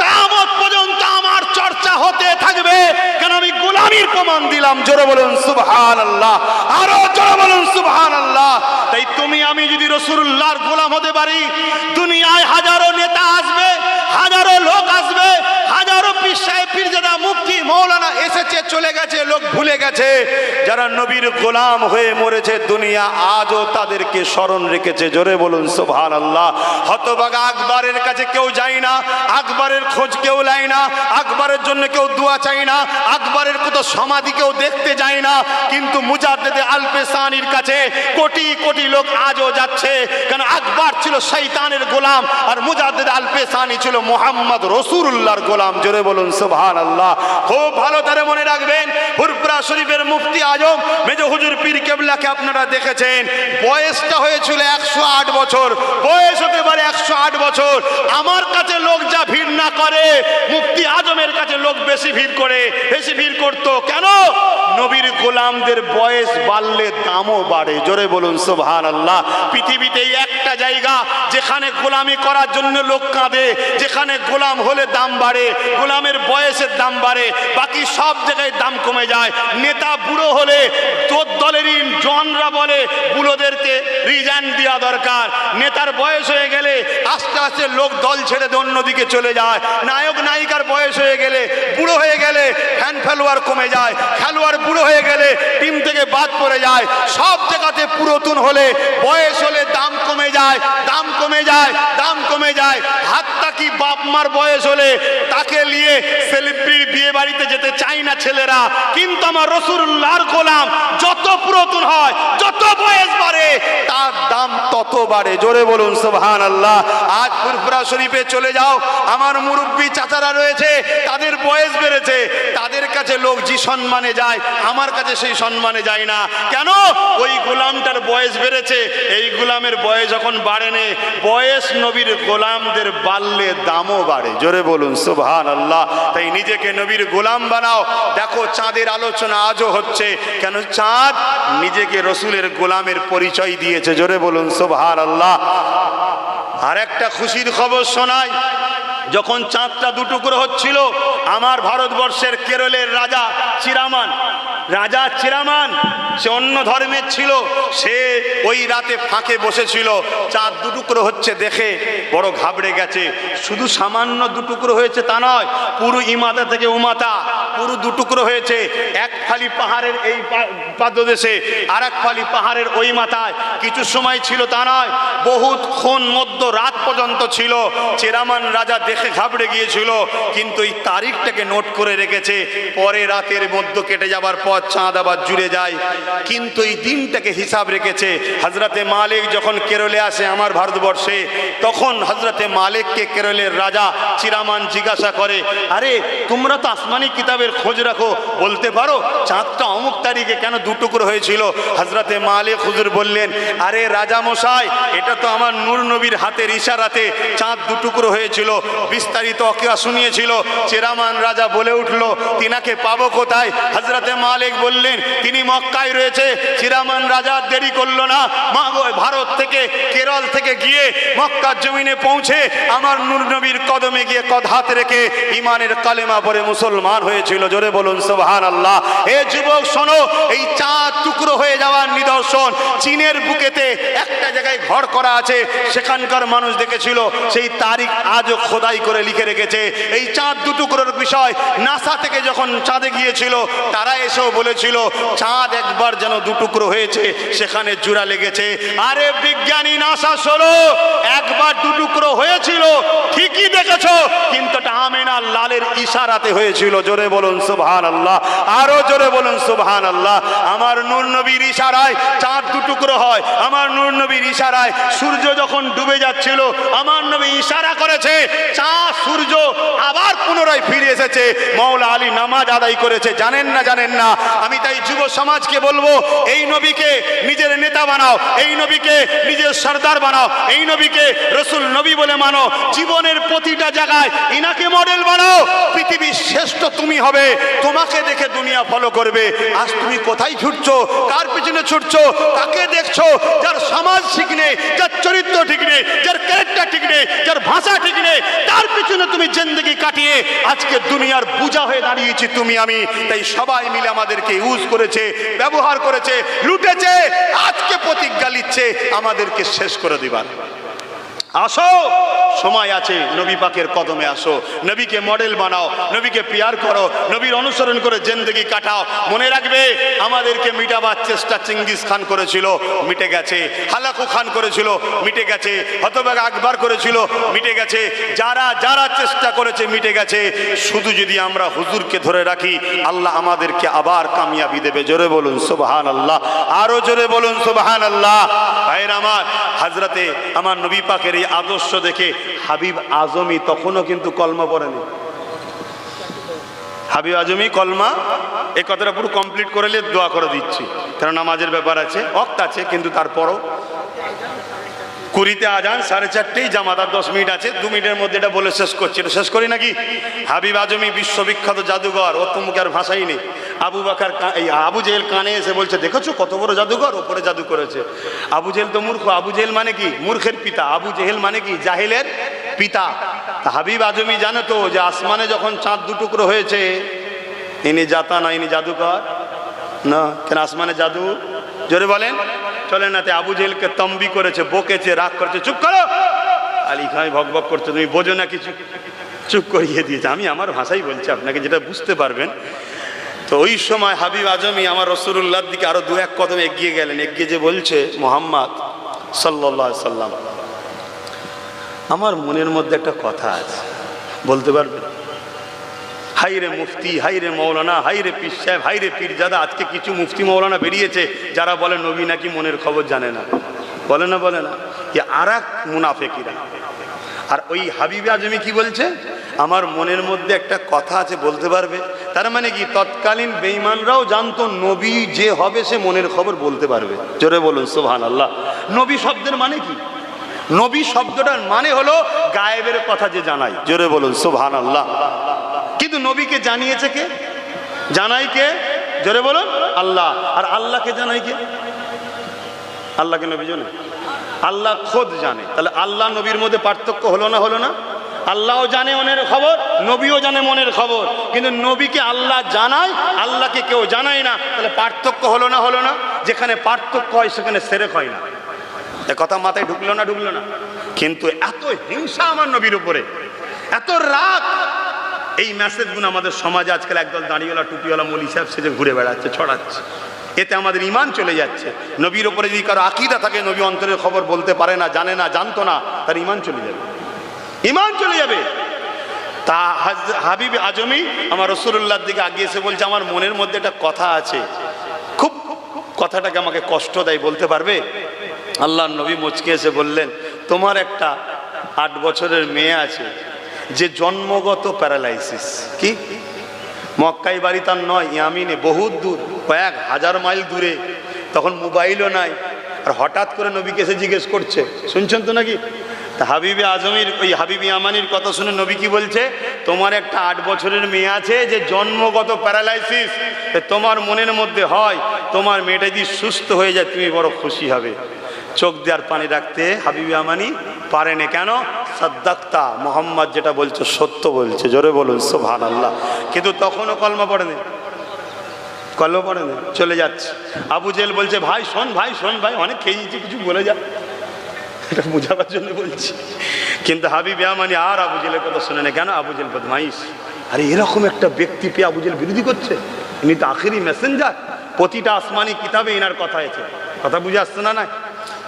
কিয়ামত পর্যন্ত আমার চর্চা হতে থাকবে, কারণ আমি গোলামির প্রমাণ দিলাম। জোরে বলুন সুবহানাল্লাহ, আরো জোরে বলুন সুবহানাল্লাহ। তাই তুমি আমি যদি রাসূলুল্লাহর গোলাম হতে পারি, দুনিয়ায় হাজারো নেতা আসবে, হাজারো লোক আসবে, হাজারো পীর সাহেব পীরজাদা মুফতি মৌলানা এসেছে চলে গেছে, লোক ভুলে গেছে। যারা নবীর গোলাম হয়ে মরেছে, দুনিয়া আজও তাদেরকে স্মরণ রেখেছে। জোরে বলুন সুবহানাল্লাহ। হতভাগা আকবরের কাছে কেউ যায় না, আকবরের খোঁজ কেউ নেয় না, আকবরের জন্য কেউ দোয়া চায় না, আকবরের কত সমাধি কেউ দেখতে যায় না। কিন্তু মুজাদ্দেদে আলপেসানির কাছে কোটি কোটি লোক আজও যাচ্ছে, কারণ আকবর ছিল শয়তানের গোলাম, আর মুজাদ্দেদ আলপেসানি ছিল মুহাম্মদ রাসূলুল্লাহর গোলাম। জোরে বলুন সুবহানাল্লাহ। খুব ভালো করে মনে রাখবেন, ফুরফুরা শরীফের মুফতি আজম মেজো হুজুর পীর কেবলাকে আপনারা দেখেছেন, বয়সটা হয়েছিল 108 বছর, বয়স হতে পারে 108 বছর। আমার কাছে লোক যা ভিড় না করে, মুফতি আজমের কাছে লোক বেশি ভিড় করে, বেশি ভিড় করত। কেন? নবীর গোলামদের বয়স বাড়লে দামও বাড়ে। জোরে বলুন সুবহানাল্লাহ। পৃথিবীতে একটা জায়গা যেখানে গোলামি করার জন্য লোক কাঁদে, যেখানে গোলাম হলে দাম বাড়ে, গোলামের বয়সের দাম বাড়ে, বাকি সব জায়গায় দাম কমে যায়। নেতা বুড়ো হলে তোর দলেরই জনরা বলে বুড়োদেরকে রিজাইন দেওয়া দরকার। নেতার বয়স হয়ে গেলে আস্তে আস্তে লোক দল ছেড়ে অন্যদিকে চলে যায়। নায়ক নায়িকার বয়স হয়ে গেলে, বুড়ো হয়ে গেলে ফ্যান ফলোয়ার কমে যায়, খেলোয়াড় বুড়ো হয়ে গেলে টিম থেকে বাদ পড়ে যায়। সব জায়গাতে পুরাতন হলে, বয়স হলে দাম কমে যায়, দাম কমে যায়, দাম কমে যায়। হাতটা কি বাপ মার বয়স হলে তাকে নিয়ে সেলিব্রিটি বিয়ে বাড়িতে যেতে চায় না ছেলেরা, কিন্তু আমার রাসূলুল্লাহর গোলাম যত পুরাতন হয়, যত বয়স বাড়ে, তার দাম তত বাড়ে। জোরে বলুন সুবহানাল্লাহ। আজ ফুরফুরা শরীফে চলে যাও, আমার মুরব্বী চাচারা রয়েছে, তাদের বয়স বেড়েছে, তাদের কাছে লোক যে সম্মানে যায়, আমার কাছে সেই সম্মানে যায় না। কেন? ওই গোলামটার বয়স বেড়েছে, এই গোলামের বয়স যখন বাড়েনি। বয়স নবীর গোলামদের বাড়লে দামও বাড়ে। জোরে বলুন সুবহানাল্লাহ। তাই নিজেকে নবীর গোলাম বানাও। দেখো চাঁদের আলোচনা আজও হচ্ছে, কেন? চাঁদ নিজেকে রসুলের গোলামের পরিচয় দিয়েছে। জোরে বলুন সুবহানাল্লাহ। আর একটা খুশির খবর শোনাই, যখন চাঁদটা দুটুকরো হচ্ছিল, আমার ভারতবর্ষের কেরলের রাজা চিরামান, রাজা চিরামান, সে অন্য ধর্মের ছিল, সে ওই রাতে ফাঁকে বসেছিল, চাঁদ দুটুকরো হচ্ছে দেখে বড় ঘাবড়ে গেছে। শুধু সামান্য দুটুকরো হয়েছে তা নয়, পুরো ইমাতা থেকে উমাতা পুরো দুটুকরো হয়েছে। এক ফালি পাহাড়ের এই পাদদেশে, আর এক ফালি পাহাড়ের ওই মাথায়। কিছু সময় ছিল তা নয়, বহুক্ষণ মধ্য রাত পর্যন্ত ছিল। চেরামান রাজা দেখে ঘাবড়ে গিয়েছিল, কিন্তু এই তারিখটাকে নোট করে রেখেছে। পরে রাতের মধ্য কেটে যাবার পর চাঁদ আবার জুড়ে যায়, কিন্তু এই দিনটাকে হিসাব রেখেছে। হজরতে মালিক যখন কেরলে আসে আমার ভারতবর্ষে, তখন হজরতে মালিককে কেরলের রাজা চিরামান জিজ্ঞাসা করে, আরে তোমরা তো আসমানি কিতাবের খোঁজ রাখো, বলতে পারো চাঁদটা অমুক তারিখে কেন দুটুকরো হয়েছিল? হজরতে মালিক হুজুর বললেন, আরে রাজা মশাই, এটা তো আমার নূর নবীর হাতের ইশারাতে চাঁদ দুটুকরো হয়েছিল। বিস্তারিত অকিয়া শুনিয়েছিল। চেরামান রাজা বলে উঠলো, তিনাকে পাবো কোথায়? হজরতে মালিক বললেন, তিনি মক্কায় রয়েছে। চিরামান রাজা দেরি করলো না, ভারত থেকে কেরল থেকে গিয়ে মক্কার জমিনে পৌঁছে আমার নূর নবীর কদমে গিয়ে হাত রেখে ইমানের কালেমা পড়ে মুসলমান হয়েছিল। জোরে বলুন সুবহানাল্লাহ। এ যুবক শোনো, এই চাঁদ টুকরো হয়ে যাওয়ার নিদর্শন চীনের বুকেতে একটা জায়গায় ঘর করা আছে, সেখানকার মানুষ দেখেছিল, সেই তারিখ আজও খোদাই করে লিখে রেখেছে। এই চাঁদ দুটুকরোর বিষয় নাসা থেকে যখন চাঁদে গিয়েছিল, তারা এসেও বলেছিল চাঁদ একবার যেন দুটুকরো হয়েছে, সেখানে জোড়া লেগেছে। আরে বিজ্ঞানী নাসা শোনো, একবার দুটুকরো হয়েছিল ঠিকই কিন্তু এটা আমেনা লালের ইশারাতে হয়েছিল। জোরে বলুন সুবহানাল্লাহ, আরো জোরে বলুন সুবহানাল্লাহ। আমার নূর নবীর ইশারায় চাঁদ দুটুকরো হয়, আমার নূর নবীর ইশারায় সূর্য যখন ডুবে যাচ্ছিল আমার নবী ইশারা করেছে, চাঁদ সূর্য আবার পুনরায় ফিরে এসেছে। মাওলা আলী নামাজ আদায় করেছে। জানেন না জানেন না? আমি তাই যুব সমাজকে বলবো, এই নবীকে নিজের নেতা বানাও, এই নবীকে নিজের সর্দার বানাও, এই নবীকে রসুল নবী বলে মানো, জীবনের প্রতিটা জায়গায় ইনাকে মডেল বানাও। পৃথিবীর শ্রেষ্ঠ তুমি হবে, তোমাকে দেখে দুনিয়া ফলো করবে। আজ তুমি কোথায় ছুটছো, কার পিছনে ছুটছো, কাকে দেখছো? যার সমাজ ঠিক নেই, যার চরিত্র ঠিক নেই, যার ক্যারেক্টার ঠিক নেই, যার ভাষা ঠিক নেই, তার পিছনে তুমি জিন্দেগি কাটিয়ে আজকে দুনিয়ার বোঝা হয়ে দাঁড়িয়েছি তুমি আমি। তাই সবাই মিলে আমাদেরকে ইউজ করেছে, ব্যবহার করেছে, লুটেছে, আজকে প্রতিজ্ঞা নিচ্ছে আমাদেরকে শেষ করে দিবার। আসো, সময় আছে, নবী পাকের কদমে আসো, নবীকে মডেল বানাও, নবীকে পিয়ার করো, নবীর অনুসরণ করে জিন্দেগি কাটাও। মনে রাখবে, আমাদেরকে মিটাবার চেষ্টা চেঙ্গিস খান করেছিল, মিটে গেছে। হালাকু খান করেছিল, মিটে গেছে। হতবাগ আকবর করেছিল, মিটে গেছে। যারা যারা চেষ্টা করেছে, মিটে গেছে। শুধু যদি আমরা হুজুরকে ধরে রাখি, আল্লাহ আমাদেরকে আবার কামিয়াবি দেবে। জোরে বলুন সুবহানাল্লাহ, আরো জোরে বলুন সুবহানাল্লাহ। ভাইরা আমার, হযরতে আমার নবী পাকের এই আদর্শ দেখে হাবিব আজমি তখনও কিন্তু কলমা পড়েনি। হাবিব আজমি কলমা, এই কথাটা পুরো কমপ্লিট করে নিয়ে দোয়া করে দিচ্ছি, কারণ নামাজের ব্যাপার আছে, ওয়াক্ত আছে। কিন্তু তারপরও 20-তে আজান, 4:30 জামাত, আর 10 মিনিট আছে, 2 মিনিটের মধ্যে এটা বলে শেষ করছি। এটা শেষ করি নাকি? হাবিব আজমি বিশ্ববিখ্যাত জাদুঘর, ওর তো মুখে আর ভাষাই নেই। আবু জেহেল কানে এসে বলছে, দেখেছো কত বড় জাদুঘর, ওপরে জাদু করেছে। আবু জেহেল তো মূর্খ। আবু জেহেল মানে কি? মূর্খের পিতা। আবু জেহেল মানে কি? জাহেলের পিতা। হাবিব আজমি জানে তো যে আসমানে যখন চাঁদ দুটুকরো হয়েছে, ইনি জাতা না, ইনি জাদুকর না। কেন আসমানে জাদু? জোরে বলেন। চলে না? আবু জেহেলকে তম্বি করেছে, বকেছে, রাগ করেছে, চুপ করো আলী খান ভক ভক করছে, তুমি বোঝো না কিছু, চুপ করিয়ে দিয়েছে। আমি আমার ভাষাই বলছি আপনাকে, যেটা বুঝতে পারবেন। তো ওই সময় হাবিব আজমি আমার রাসূলুল্লাহর দিকে আরো 2-1 কদম এগিয়ে গেলেন। এগিয়ে যে বলছে, মুহাম্মদ সাল্লাল্লাহু আলাইহি সাল্লাম, আমার মনের মধ্যে একটা কথা আছে, বলতে পারবেন? হাই রে মুফতি, হাই রে মৌলানা, হাই রে পীর সাহেব, হাই রে পীরজাদা। আজকে কিছু মুফতি মৌলানা বেরিয়েছে যারা বলে নবী নাকি মনের খবর জানে না। বলে না, বলে না? আর এক মুনাফেকিরা। আর ওই হাবিব আজমি কি বলছে? আমার মনের মধ্যে একটা কথা আছে, বলতে পারবে? তার মানে কি, তৎকালীন বেঈমানরাও জানতো নবী যে হবে সে মনের খবর বলতে পারবে। জোরে বলুন সুবহানাল্লাহ। নবী শব্দের মানে কি? নবী শব্দটার মানে হলো গায়েবের কথা যে জানাই। জোরে বলুন সুবহানাল্লাহ। কিন্তু নবীকে জানিয়েছে কে? জানাই কে? জোরে বলুন আল্লাহ। আর আল্লাহকে জানাই কে? আল্লাহকে নবী জানে? আল্লাহ খোদ জানে। তাহলে আল্লাহ নবীর মধ্যে পার্থক্য হলো না? হলো না? আল্লাহও জানে মনের খবর, নবীও জানে মনের খবর, কিন্তু নবীকে আল্লাহ জানায়, আল্লাহকে কেউ জানায় না। তাহলে পার্থক্য হলো না? হলো না? যেখানে পার্থক্য হয় সেখানে সেরেক হয় না। এ কথা মাথায় ঢুকলো না? ঢুকলো না? কিন্তু এত হিংসা আমার নবীর উপরে, এত রাগ, এই মেসেজগুলো আমাদের সমাজে আজকাল একদল দাঁড়িয়েওয়ালা টুপিওয়ালা মৌলী সাহেব সেজে ঘুরে বেড়াচ্ছে, ছড়াচ্ছে। এতে আমাদের ইমান চলে যাচ্ছে। নবীর উপরে যদি কারো আকীদা থাকে নবী অন্তরের খবর বলতে পারে না, জানে না, জানতো না, তার ইমান চলে যাবে, ইমান চলে যাবে। তা হাবিব আজমি আমার রাসূলুল্লাহর দিকে আগিয়ে এসে বলছে, আমার মনের মধ্যে একটা কথা আছে, খুব কথাটাকে আমাকে কষ্ট দেয়, বলতে পারবে? আল্লাহর নবী মুচকে এসে বললেন, তোমার একটা 8 বছরের মেয়ে আছে যে জন্মগত প্যারালাইসিস। কি? মক্কায় বাড়ি তার নয়, ইয়ামিনে, বহুত দূর, কয়েক হাজার মাইল দূরে। তখন মোবাইলও নাই। আর হঠাৎ করে নবীকে এসে জিজ্ঞেস করছে, শুনছেন তো নাকি? তা হাবিবে আজমির, ওই হাবিবি আমানির কথা শুনে নবী কি বলছে? তোমার একটা 8 বছরের মেয়ে আছে যে জন্মগত প্যারালাইসিস। তোমার মনের মধ্যে হয় তোমার মেয়েটা যদি সুস্থ হয়ে যায় তুমি বড় খুশি হবে। চোখ দেওয়ার পানি রাখতে হাবিবি আমানি পারেনি। কেন? সাদ্দাক্তা, মোহাম্মদ যেটা বলছে সত্য বলছে। জোরে বলুন সুবহানাল্লাহ। কিন্তু তখনও কলমা পড়েনি, কলমা পড়েনি, চলে যাচ্ছে। আবু জেহেল বলছে, ভাই শোন, ভাই শোন, ভাই অনেক খেয়েছি, কিছু বলে যা, এটা বোঝাবার জন্য বলছি। কিন্তু হাবিবি আমানি আর আবু জেহেলের কথা শুনে না। কেন? আবু জেহেল বদমাইশ। আরে এরকম একটা ব্যক্তি পেয়ে আবু জেহেল বিরোধী করছে, ইনি তো আখেরি মেসেঞ্জার, প্রতিটা আসমানি কিতাবে ইনার কথা আছে। কথা বুঝে আসছে না? না?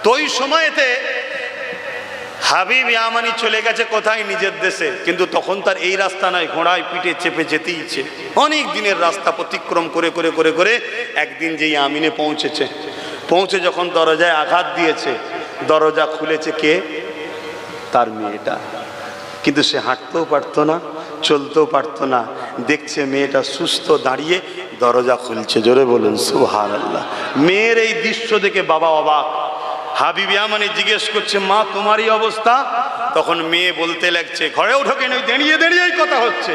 তো ওই সময়তে হাবিব ইয়ামানি চলে গেছে কোথায়? নিজের দেশে। কিন্তু তখন তার এই রাস্তা নয়, ঘোড়ায় পিঠে চেপে যেতেই ইচ্ছে। অনেক দিনের রাস্তা অতিক্রম করে করে করে করে একদিন যে ইয়ামিনে পৌঁছেছে, পৌঁছে যখন দরজায় আঘাত দিয়েছে, দরজা খুলেছে কে? তার মেয়েটা। কিন্তু সে হাঁটতেও পারতো না, চলতেও পারতো না। দেখছে মেয়েটা সুস্থ দাঁড়িয়ে দরজা খুলছে। জোরে বলুন সুবহানাল্লাহ। মেয়ের এই দৃশ্য দেখে বাবা অবাক। হাবিব ইয়ামানি জিজ্ঞেস করছে, মা তোমারই অবস্থা? তখন মেয়ে বলতে লাগছে, ঘরেও ঢোকে নই, দাঁড়িয়ে দাঁড়িয়েই কথা হচ্ছে,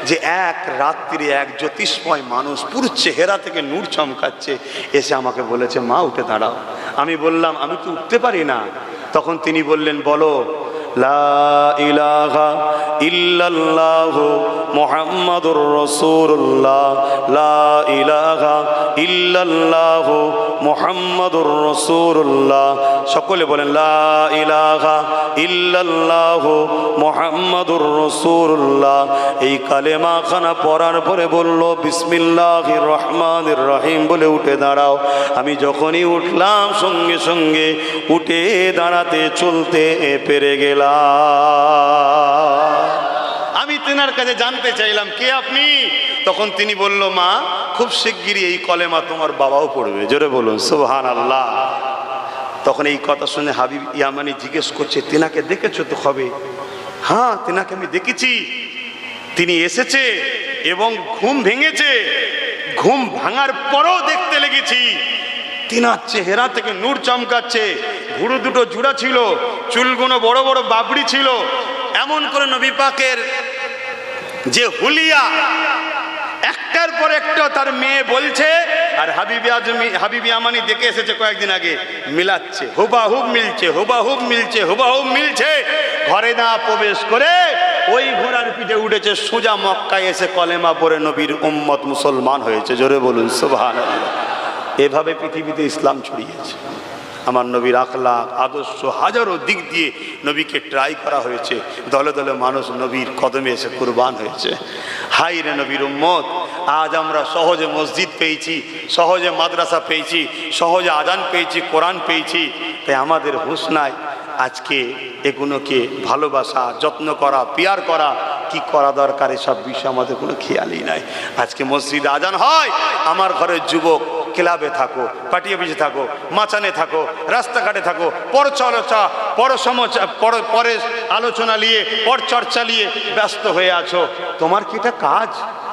যে এক রাত্রিরে এক জ্যোতিষময় মানুষ পুরো চেহারা থেকে নূর চমকাচ্ছে, এসে আমাকে বলেছে মা উঠে দাঁড়াও। আমি বললাম আমি তো উঠতে পারি না। তখন তিনি বললেন, বলো লা ইলাহা ইল্লাল্লাহু মুহাম্মাদুর রাসূলুল্লাহ, লা ইলাহা ইল্লাল্লাহু মুহাম্মাদুর রাসূলুল্লাহ। সকলে বলেন লা ইলাহা ইল্লাল্লাহু মুহাম্মাদুর রাসূলুল্লাহ। এই কালেমা খানা পড়ার পরে বলল বিসমিল্লাহির রহমানির রহিম বলে উঠে দাঁড়াও। আমি যখনই উঠলাম সঙ্গে সঙ্গে উঠে দাঁড়াতে চলতে পেরে গেলাম। আমি তেনার কাছে জানতে চাইলাম, কে আপনি? তখন তিনি বলল, মা খুব শিগগিরই এই কলেমা তোমার বাবাও পড়বে। জোরে বলুন সুবহানাল্লাহ। তখন এই কথা শুনে হাবিব ইয়ামানি জিজ্ঞেস করছে, তেনাকে দেখেছো তো কবে? হ্যাঁ তেনাকে আমি দেখেছি, তিনি এসেছে এবং ঘুম ভেঙেছে। ঘুম ভাঙার পরও দেখতে লেগেছি, তিনার চেহারা থেকে নূর চমকাচ্ছে। ভুরু দুটো জুড়া ছিল, চুলগুলো বড় বড় বাবড়ি ছিল। এমন করে নবী পাকের যে হুলিয়া একটার পর একটা তার মেয়ে বলছে, আর হাবিব ইয়ামানি দেখে এসেছে কয়েকদিন আগে, মিলাচ্ছে, হুবাহুব মিলছে, হুবাহুব মিলছে, হুবাহুব মিলছে। ঘরে না প্রবেশ করে ওই ঘোড়ার পিঠে উঠেছে, সোজা মক্কায় এসে কলেমা পড়ে নবীর উম্মত মুসলমান হয়েছে। জোরে বলুন সুবহানাল্লাহ। এভাবে পৃথিবীতে ইসলাম ছড়িয়েছে। আমার নবীর আখলাক আদর্শ হাজারো দিক দিয়ে নবীকে ট্রাই করা হয়েছে। দলে দলে মানুষ নবীর কদমে এসে কুরবান হয়েছে। হাই রে নবীর উম্মত, আজ আমরা সহজে মসজিদ পেয়েছি, সহজে মাদ্রাসা পেয়েছি, সহজে আজান পেয়েছি, কোরআন পেয়েছি। তাই আমাদের হুঁশ নাই আজকে এগুলোকে ভালোবাসা, যত্ন করা, পিয়ার করা, কি করা দরকার এসব বিষয়ে আমাদের কোনো খেয়ালই নাই। আজকে মসজিদে আজান হয়, আমার ঘরের যুবক ক্লাবে থাকো, পার্টি অফিসে থাকো, মাচানে থাকো, রাস্তাঘাটে থাকো, পরে আলোচনা নিয়ে, পর চর্চা নিয়ে ব্যস্ত হয়ে আছো। তোমার কি এটা কাজ?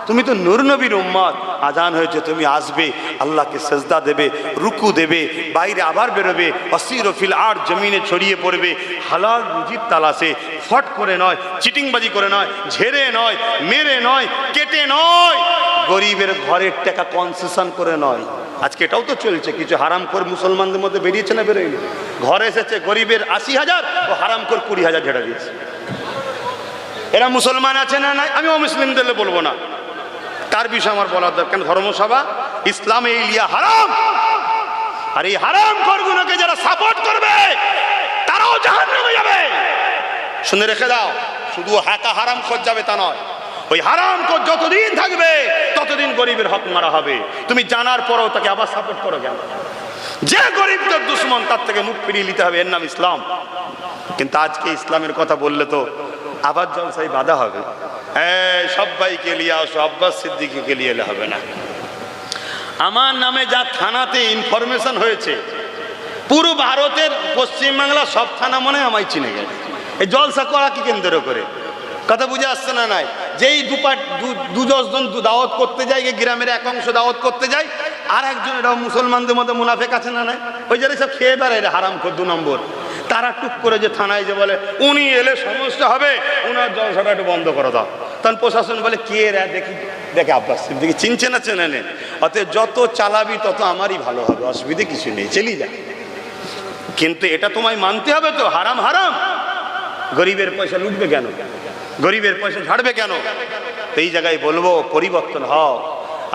তুমি তো নূর নবীর উম্মত। আজান হয়েছে, তুমি আসবে, আল্লাহকে সেজদা দেবে, রুকু দেবে, বাইরে আবার বেরোবে, অসির ফিল আর জমিনে ছড়িয়ে পড়বে হালাল রুজির তালাশে। ফট করে নয়, চিটিংবাজি করে নয়, ঝেড়ে নয়, মেরে নয়, কেটে নয়, গরিবের ঘরের টাকা কনসেশন করে নয়। আজকে এটাও তো চলছে, কিছু হারাম করে মুসলমানদের মধ্যে বেরিয়েছে না বেরোয়নি? ঘরে এসেছে গরিবের 80,000 ও হারাম করে 20,000 ঝেড়ে দিয়েছে। এরা মুসলমান আছে না নাই আমি অমুসলিমদের বলবো না, তার বিষয় আমার বলার দরকার। ধর্মসভা ইসলামে ইলিয়া হারাম, আর এই হারাম করগুলোকে যারা সাপোর্ট করবে তারাও জাহান্নামে যাবে। শুনে রেখে দাও, শুধু হাকা হারাম খোঁজ যাবে তা নয়, ওই হারাম খোঁজ যতদিন থাকবে ততদিন গরিবের হক মারা হবে। তুমি জানার পরও তাকে আবার সাপোর্ট করো কেন? যে গরিবদের দুশ্মন তার থেকে মুখ ফিরিয়ে নিতে হবে, এর নাম ইসলাম। কিন্তু আজকে ইসলামের কথা বললে তো আবার জলসাই বাধা হবে। সবাইকে নিয়ে আসো, আব্বাস সিদ্দিকীকে নিয়ে এলে হবে না। আমার নামে যা থানাতে ইনফরমেশন হয়েছে, পুরো ভারতের পশ্চিমবাংলা সব থানা মনে হয় আমায় চিনে গেছে এই জলসা করা কি কেন্দ্র করে। কথা বুঝে আসছে না? নাই যেই দুজন দাওয়াত করতে যায়, গ্রামের এক অংশ দাওয়াত করতে যায়, আর একজন এরাও মুসলমানদের মধ্যে মুনাফেক আছে না নাই, ওই যারা সব খেয়ে বেড়ায় হারাম খোর 2 নম্বর, তারা টুক করে যে থানায় যে বলে উনি এলে সমস্যা হবে, উনার জলসাটা একটু বন্ধ করে দাও। তখন প্রশাসন বলে কে রে, দেখি দেখে আব্বাস সিদ্দিকী চিনছে না চেনে নেন, অতএব যত চালাবি তত আমারই ভালো হবে, অসুবিধে কিছু নেই, চলি যা। কিন্তু এটা তোমায় মানতে হবে তো, হারাম হারাম। গরিবের পয়সা লুটবে কেন? গরিবের পয়সা ঝাড়বে কেন? এই জায়গায় বলবো পরিবর্তন হও।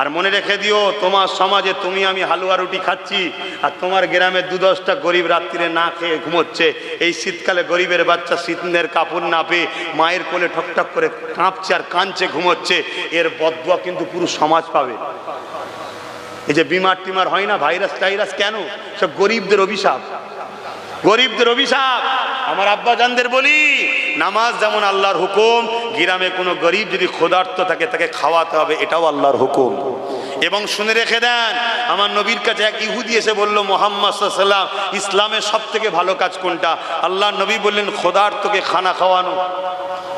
আর মনে রেখে দিও, তোমার সমাজে তুমি আমি হালুয়া রুটি খাচ্ছি, আর তোমার গ্রামে 2-10টা গরিব রাত্রিরে না খেয়ে ঘুমোচ্ছে। এই শীতকালে গরিবের বাচ্চা শীতের কাপড় না পেয়ে মায়ের কোলে ঠকঠক করে কাঁপছে আর কাঁদছে, ঘুমোচ্ছে। এর বদদুয়া কিন্তু পুরো সমাজ পাবে। এই যে বিমার টিমার হয় না, ভাইরাস টাইরাস, কেন? সব গরিবদের অভিশাপ। গরিবদের অভিশাপ। আমার আব্বা জানদের বলি, নামাজ যেমন আল্লাহর হুকুম, গ্রামে কোনো গরিব যদি ক্ষুধার্ত থাকে তাকে খাওয়াতে হবে, এটাও আল্লাহর হুকুম। এবং শুনে রেখে দেন, আমার নবীর কাছে এক ইহুদি এসে বলল, মুহাম্মদ সাল্লাল্লাহু আলাইহি ওয়াসাল্লাম, ইসলামের সব থেকে ভালো কাজ কোনটা? আল্লাহর নবী বললেন, ক্ষুধার্তকে খানা খাওয়ানো।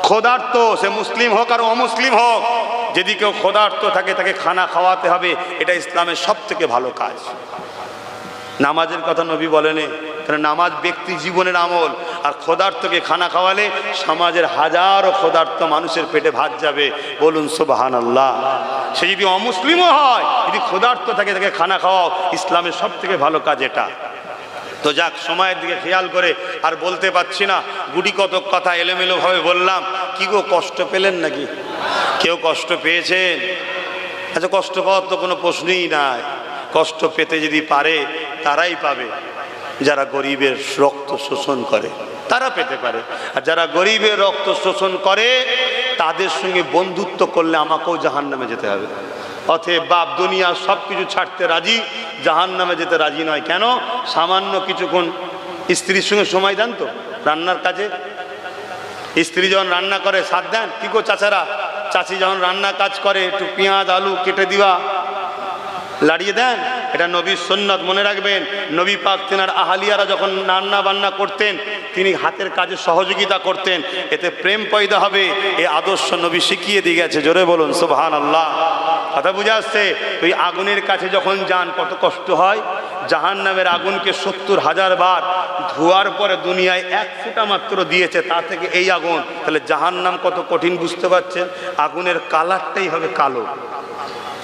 ক্ষুধার্ত সে মুসলিম হোক আর অমুসলিম হোক, যদি কেউ ক্ষুধার্ত থাকে তাকে খানা খাওয়াতে হবে, এটা ইসলামের সব থেকে ভালো কাজ। নামাজের কথা নবী বলেনি, কারণ নামাজ ব্যক্তি জীবনের আমল, আর ক্ষুধার্তকে খানা খাওয়ালে সমাজের হাজারো ক্ষুধার্ত মানুষের পেটে ভাত যাবে। বলুন সুবহানাল্লাহ। সে যদি অমুসলিমও হয়, যদি ক্ষুধার্ত থাকে তাকে খানা খাওয়াও, ইসলামের সব থেকে ভালো কাজ এটা। তো যাক, সময়ের দিকে খেয়াল করে আর বলতে পারছি না, গুটি কতক কথা এলোমেলো ভাবে বললাম। কি গো, কষ্ট পেলেন নাকি? কেউ কষ্ট পেয়েছেন? আচ্ছা, কষ্ট পাওয়ার তো কোনো প্রশ্নই নাই। কষ্ট পেতে যদি পারে তারাই পাবে, যারা গরিবের রক্ত শোষণ করে তারা পেতে পারে। আর যারা গরিবের রক্ত শোষণ করে তাদের সঙ্গে বন্ধুত্ব করলে আমাকেও জাহান্নামে যেতে হবে। অতএব বাপ দুনিয়া সব কিছু ছাড়তে রাজি, জাহান্নামে যেতে রাজি নয়। কেন? সামান্য কিছুক্ষণ স্ত্রীর সঙ্গে সময় দেন তো রান্নার কাজে। স্ত্রী যখন রান্না করে সাথ দেন? কি গো চাচারা, চাচি যখন রান্না কাজ করে একটু পেঁয়াজ আলু কেটে দিবা, লাড়িয়ে দেন? এটা নবীর সুন্নাত, মনে রাখবেন। নবী পাক তেনার আহালিয়ারা যখন রান্না বান্না করতেন, তিনি হাতের কাজে সহযোগিতা করতেন, এতে প্রেম পয়দা হবে। এই আদর্শ নবী শিখিয়ে দিয়ে গেছে। জোরে বলুন সুবহানাল্লাহ। কথা বুঝে আসছে? ওই আগুনের কাছে যখন যান কত কষ্ট হয়। জাহান্নামের আগুনকে 70,000 বার ধোয়ার পরে দুনিয়ায় 1 ফোঁটা মাত্র দিয়েছে, তা থেকে এই আগুন। তাহলে জাহান্নাম কত কঠিন বুঝতে পারছেন? আগুনের কালারটাই হবে কালো।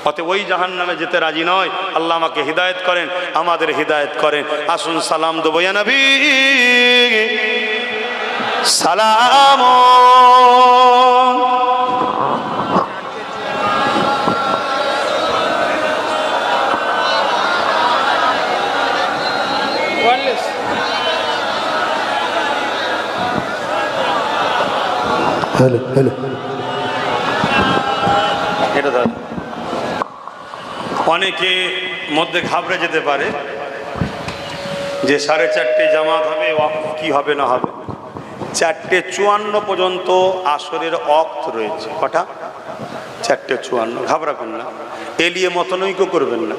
অতএব ওই জাহান্নামে যেতে রাজি নয়। আল্লাহ আমাকে হিদায়েত করেন, আমাদের হিদায়েত করেন। আসুন সালাম দেবো ইয়া নবী সালাম। হ্যালো হ্যালো, এটা ধর। অনেকে মধ্যে ঘাবড়ে যেতে পারে যে 4:30 জামাত হবে, কি হবে না হবে। 4:54 পর্যন্ত আসরের ওয়াক্ত রয়েছে। কটা? 4:54। ঘাবড়াবেন না, এলিয়ে মতনৈক্য করবেন না।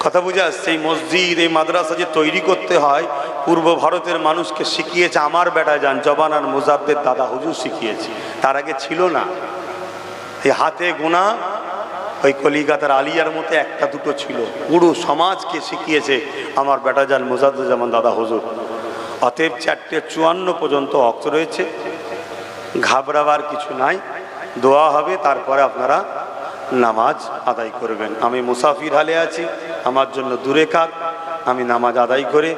কথা বুঝে আসছে? এই মসজিদ, এই মাদ্রাসা যে তৈরি করতে হয়, পূর্ব ভারতের মানুষকে শিখিয়েছে আমার বেটা যান জবানার মুজাদ্দেদ দাদা হুজুর শিখিয়েছে। তার আগে ছিল না। এই হাতে গোনা ওই কলিকাতার আলিয়ার মতো একটা দুটো ছিল, পুরো সমাজকে শিখিয়েছে আমার বেটা যান মুজাদ্দেদ দাদা হুজুর। অতএব 4:54 পর্যন্ত ওয়াক্ত রয়েছে, ঘাবড়াবার কিছু নাই। দোয়া হবে, তারপরে আপনারা নামাজ আদায় করবেন। আমি মুসাফির হালে আছি, আমার জন্য দূরে কাত, আমি নামাজ আদায় করে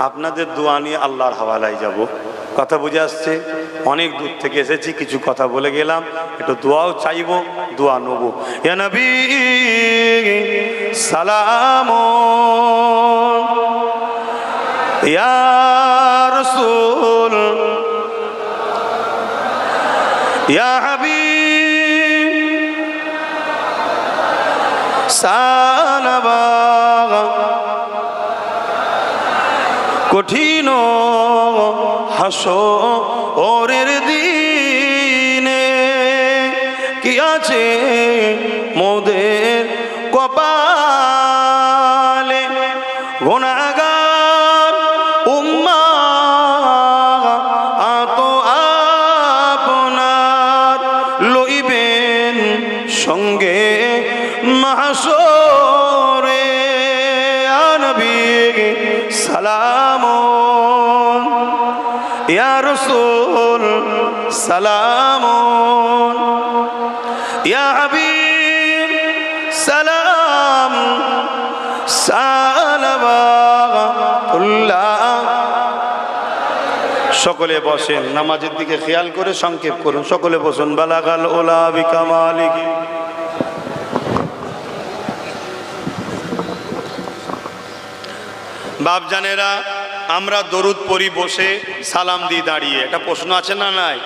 আপনাদের দোয়া নিয়ে আল্লাহর হাওয়ালায় যাব। কথা বুঝে আসছে? অনেক দূর থেকে এসেছি, কিছু কথা বলে গেলাম, একটু দোয়াও চাইব, দোয়া নেব। ইয়া নবী সালাম, ইয়া রাসূল, ইয়া হাবিব সালাম। কঠিন হাসরের দিনে কি আছে মোদের কপালে, গুনাহগার উম্মাত আপনার লইবেন সঙ্গে মাহশরে। ইয়া নবী সালাম, ইয়া রাসূল সালাম, ইয়া হাবিব সালাম সালাওয়াতুল্লাহ। সকলে বসেন, নামাজের দিকে খেয়াল করে সংক্ষেপ করুন। সকলে বসুন। বালাগাল ওলা বিকামালিহি। বাপ জানেরা, আমরা দরুদ পড়ি বসে, সালাম দিই দাঁড়িয়ে। এটা প্রশ্ন আছে না নাই?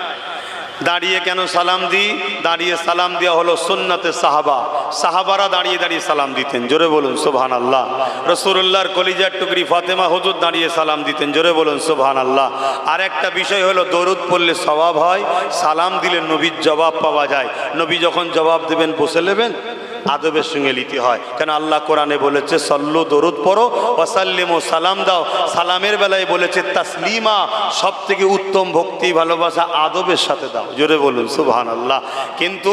দাঁড়িয়ে কেন সালাম দিই? দাঁড়িয়ে সালাম দেওয়া হলো সুন্নাতে সাহাবা। সাহাবারা দাঁড়িয়ে দাঁড়িয়ে সালাম দিতেন, জোরে বলুন সুবহানাল্লাহ। রাসূলুল্লাহর কলিজার টুকরি ফাতেমা হুজুর দাঁড়িয়ে সালাম দিতেন, জোরে বলুন সুবহানাল্লাহ। আর একটা বিষয় হলো দরুদ পড়লে সওয়াব হয়, সালাম দিলে নবীর জবাব পাওয়া যায়। নবী যখন জবাব দেবেন বসে নেবেন, আদবের সঙ্গে নিতে হয়। কেন আল্লাহ কোরআনে বলেছে সল্লু, দরুদ পড়ো, ওয়াসাল্লিমু, সালাম দাও। সালামের বেলায় বলেছে তাসলিমা, সব থেকে উত্তম ভক্তি ভালোবাসা আদবের সাথে দাও, জোরে বলুন সুবহানাল্লাহ। কিন্তু